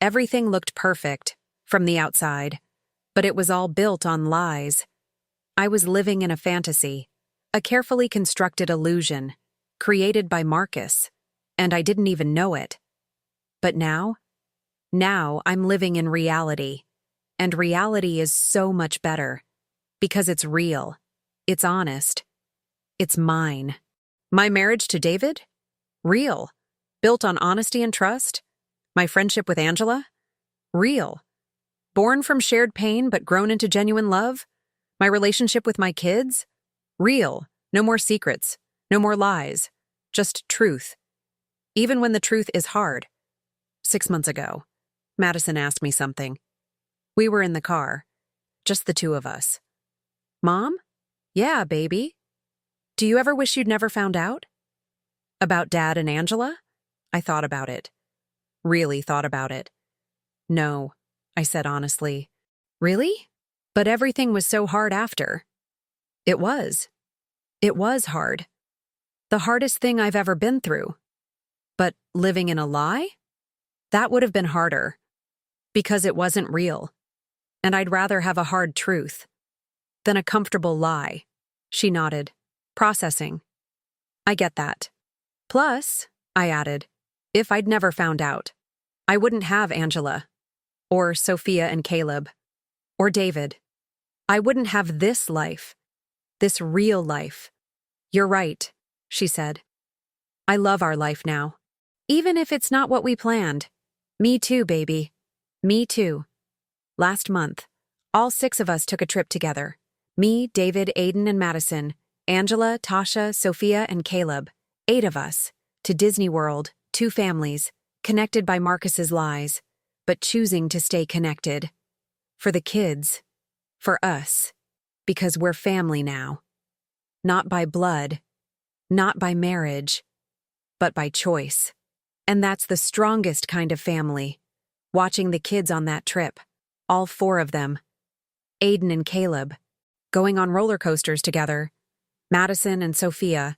Everything looked perfect, from the outside. But it was all built on lies. I was living in a fantasy, a carefully constructed illusion, created by Marcus, and I didn't even know it. But now I'm living in reality, and reality is so much better, because it's real, it's honest, it's mine. My marriage to David? Real, built on honesty and trust. My friendship with Angela? Real. Born from shared pain but grown into genuine love? My relationship with my kids? Real. No more secrets. No more lies. Just truth. Even when the truth is hard. 6 months ago, Madison asked me something. We were in the car. Just the 2 of us. Mom? Yeah, baby. Do you ever wish you'd never found out? About Dad and Angela? I thought about it. Really thought about it. No, I said honestly. Really? But everything was so hard after. It was. It was hard. The hardest thing I've ever been through. But living in a lie? That would have been harder. Because it wasn't real. And I'd rather have a hard truth than a comfortable lie. She nodded, processing. I get that. Plus, I added, if I'd never found out, I wouldn't have Angela, or Sophia and Caleb, or David. I wouldn't have this life, this real life. You're right, she said. I love our life now. Even if it's not what we planned. Me too, baby. Me too. Last month, all 6 of us took a trip together. Me, David, Aiden, and Madison, Angela, Tasha, Sophia, and Caleb. 8 of us. To Disney World, 2 families, connected by Marcus's lies, but choosing to stay connected. For the kids. For us. Because we're family now. Not by blood. Not by marriage. But by choice. And that's the strongest kind of family. Watching the kids on that trip. All 4 of them. Aiden and Caleb. Going on roller coasters together. Madison and Sophia.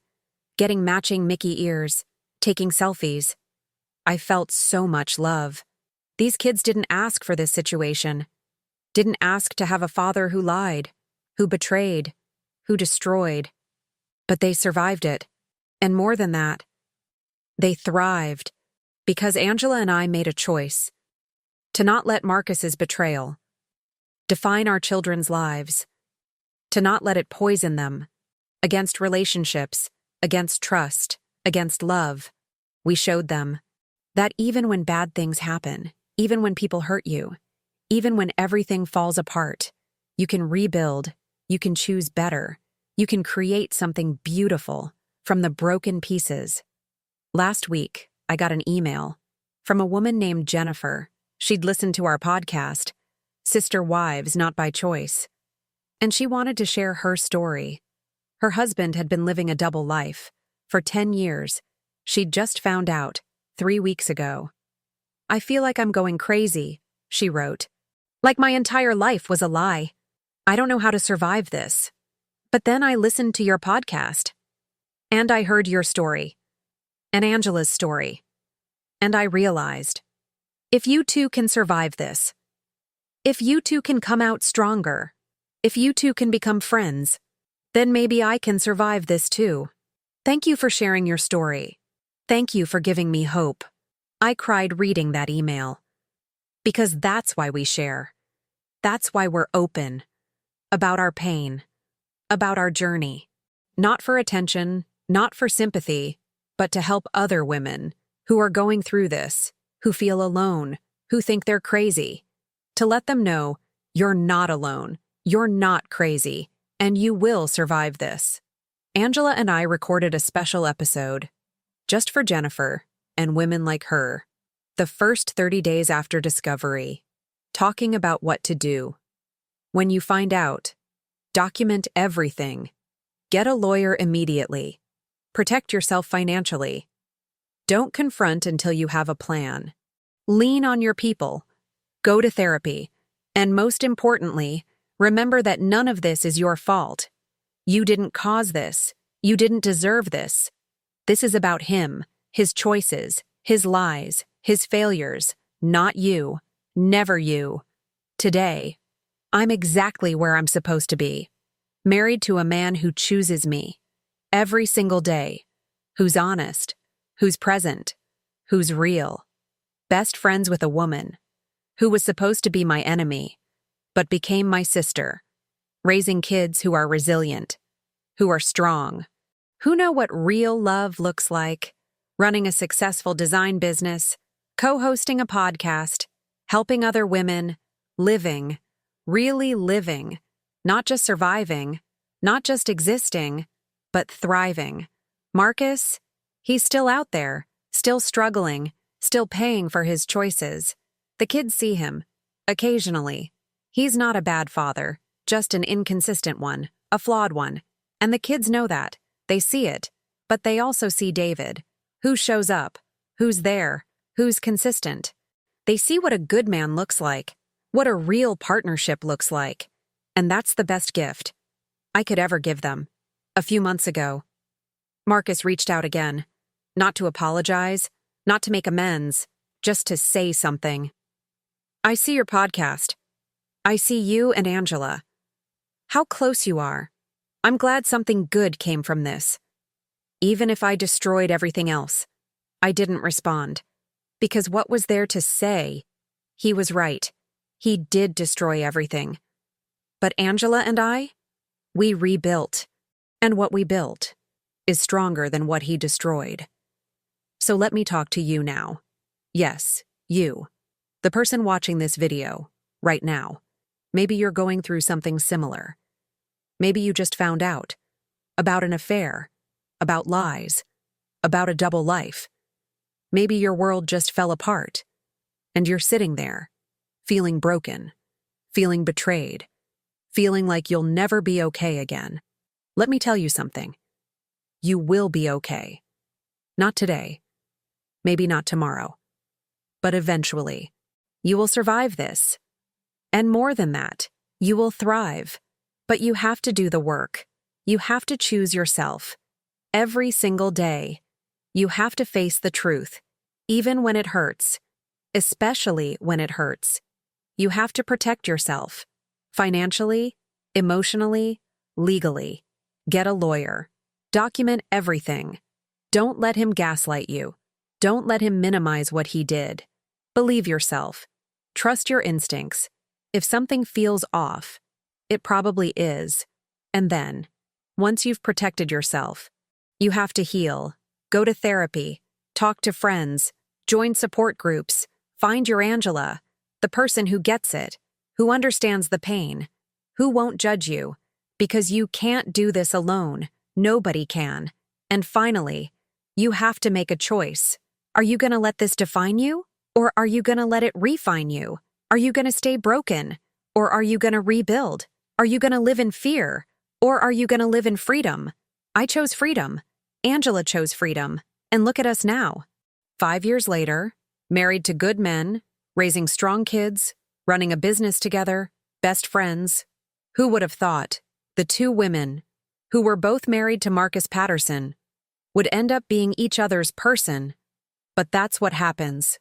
Getting matching Mickey ears. Taking selfies. I felt so much love. These kids didn't ask for this situation. Didn't ask to have a father who lied, who betrayed, who destroyed. But they survived it. And more than that, they thrived. Because Angela and I made a choice. To not let Marcus's betrayal define our children's lives. To not let it poison them. Against relationships, against trust, against love. We showed them that even when bad things happen, even when people hurt you, even when everything falls apart, you can rebuild, you can choose better, you can create something beautiful from the broken pieces. Last week, I got an email from a woman named Jennifer. She'd listened to our podcast, Sister Wives Not by Choice, and she wanted to share her story. Her husband had been living a double life. For 10 years, she'd just found out 3 weeks ago. I feel like I'm going crazy, she wrote. Like my entire life was a lie. I don't know how to survive this. But then I listened to your podcast. And I heard your story. And Angela's story. And I realized, if you two can survive this, if you two can come out stronger, if you two can become friends, then maybe I can survive this too. Thank you for sharing your story. Thank you for giving me hope. I cried reading that email. Because that's why we share. That's why we're open. About our pain. About our journey. Not for attention, not for sympathy, but to help other women who are going through this, who feel alone, who think they're crazy. To let them know, you're not alone, you're not crazy, and you will survive this. Angela and I recorded a special episode, just for Jennifer and women like her, the first 30 days after discovery, talking about what to do. When you find out, document everything. Get a lawyer immediately. Protect yourself financially. Don't confront until you have a plan. Lean on your people. Go to therapy. And most importantly, remember that none of this is your fault. You didn't cause this. You didn't deserve this. This is about him, his choices, his lies, his failures, not you, never you. Today, I'm exactly where I'm supposed to be. Married to a man who chooses me. Every single day. Who's honest. Who's present. Who's real. Best friends with a woman. Who was supposed to be my enemy, but became my sister. Raising kids who are resilient. Who are strong. Who know what real love looks like. Running a successful design business. Co-hosting a podcast. Helping other women. Living. Really living. Not just surviving. Not just existing. But thriving. Marcus? He's still out there. Still struggling. Still paying for his choices. The kids see him. Occasionally. He's not a bad father. Just an inconsistent one. A flawed one. And the kids know that. They see it. But they also see David. Who shows up. Who's there. Who's consistent. They see what a good man looks like. What a real partnership looks like. And that's the best gift I could ever give them. A few months ago, Marcus reached out again. Not to apologize, not to make amends, just to say something. I see your podcast. I see you and Angela. How close you are. I'm glad something good came from this. Even if I destroyed everything else, I didn't respond. Because what was there to say? He was right. He did destroy everything. But Angela and I, we rebuilt. And what we built is stronger than what he destroyed. So let me talk to you now. Yes, you. The person watching this video, right now. Maybe you're going through something similar. Maybe you just found out. About an affair. About lies. About a double life. Maybe your world just fell apart. And you're sitting there, feeling broken, feeling betrayed, feeling like you'll never be okay again. Let me tell you something. You will be okay. Not today. Maybe not tomorrow. But eventually, you will survive this. And more than that, you will thrive. But you have to do the work. You have to choose yourself. Every single day, you have to face the truth, even when it hurts, especially when it hurts. You have to protect yourself, financially, emotionally, legally. Get a lawyer. Document everything. Don't let him gaslight you. Don't let him minimize what he did. Believe yourself. Trust your instincts. If something feels off, it probably is. And then, once you've protected yourself, you have to heal. Go to therapy. Talk to friends. Join support groups. Find your Angela, the person who gets it, who understands the pain, who won't judge you, because you can't do this alone. Nobody can. And finally, you have to make a choice. Are you going to let this define you? Or are you going to let it refine you? Are you going to stay broken? Or are you going to rebuild? Are you going to live in fear? Or are you going to live in freedom? I chose freedom. Angela chose freedom. And look at us now. 5 years later, married to good men, raising strong kids, running a business together, best friends. Who would have thought the two women, who were both married to Marcus Patterson, would end up being each other's person? But that's what happens.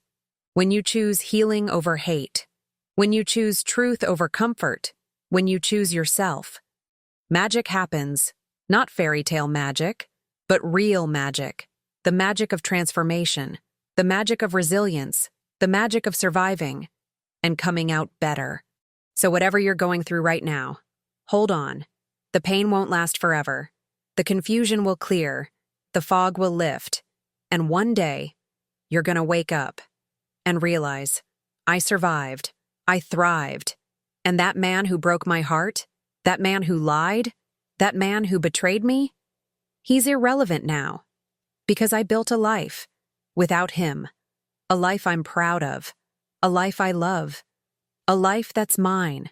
When you choose healing over hate, when you choose truth over comfort, when you choose yourself. Magic happens, not fairy tale magic, but real magic. The magic of transformation, the magic of resilience, the magic of surviving, and coming out better. So whatever you're going through right now, hold on. The pain won't last forever. The confusion will clear. The fog will lift. And one day, you're gonna wake up and realize, I survived. I thrived. And that man who broke my heart, that man who lied, that man who betrayed me, he's irrelevant now. Because I built a life without him. A life I'm proud of. A life I love. A life that's mine.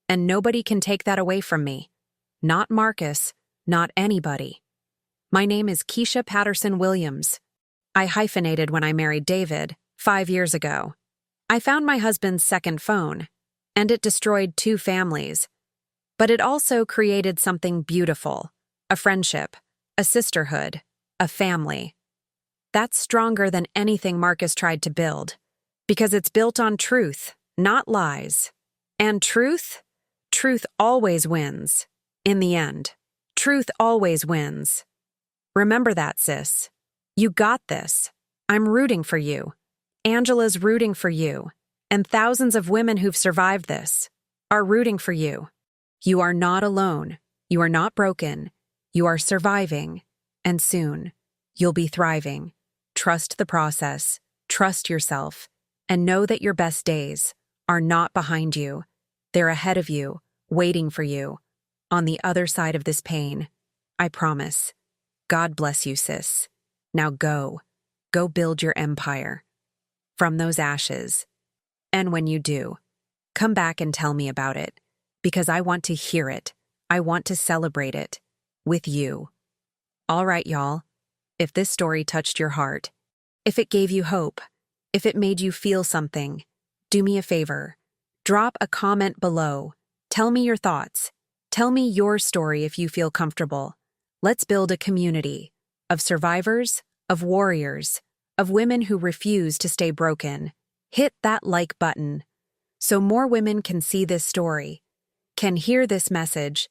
And nobody can take that away from me. Not Marcus, not anybody. My name is Keisha Patterson Williams. I hyphenated when I married David 5 years ago. I found my husband's second phone, and it destroyed 2 families. But it also created something beautiful, a friendship, a sisterhood, a family. That's stronger than anything Marcus tried to build, because it's built on truth, not lies. And truth always wins. In the end, truth always wins. Remember that, sis. You got this. I'm rooting for you. Angela's rooting for you. And thousands of women who've survived this are rooting for you. You are not alone. You are not broken. You are surviving. And soon, you'll be thriving. Trust the process. Trust yourself. And know that your best days are not behind you. They're ahead of you, waiting for you. On the other side of this pain. I promise. God bless you, sis. Now go. Go build your empire. From those ashes. And when you do, come back and tell me about it. Because I want to hear it. I want to celebrate it. With you. All right, y'all. If this story touched your heart, if it gave you hope, if it made you feel something, do me a favor. Drop a comment below. Tell me your thoughts. Tell me your story if you feel comfortable. Let's build a community of survivors, of warriors, of women who refuse to stay broken. Hit that like button so more women can see this story, can hear this message,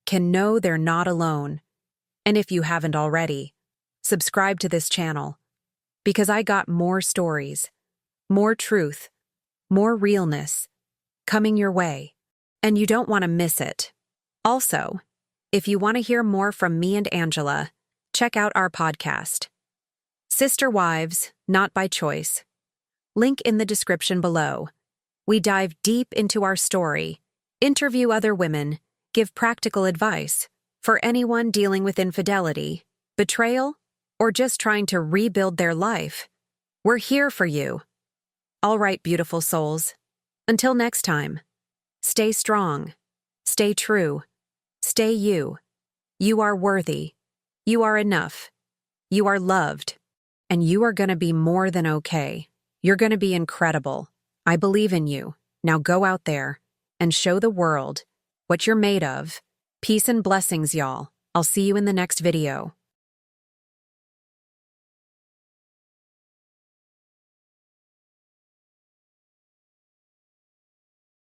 can know they're not alone. And if you haven't already, subscribe to this channel, because I got more stories, more truth, more realness coming your way, and you don't want to miss it. Also, if you want to hear more from me and Angela, check out our podcast, Sister Wives, Not by Choice. Link in the description below. We dive deep into our story, interview other women, give practical advice for anyone dealing with infidelity, betrayal, or just trying to rebuild their life. We're here for you. All right, beautiful souls. Until next time, stay strong, stay true, stay you. You are worthy. You are enough. You are loved. And you are going to be more than okay. You're going to be incredible. I believe in you. Now go out there and show the world what you're made of. Peace and blessings, y'all. I'll see you in the next video.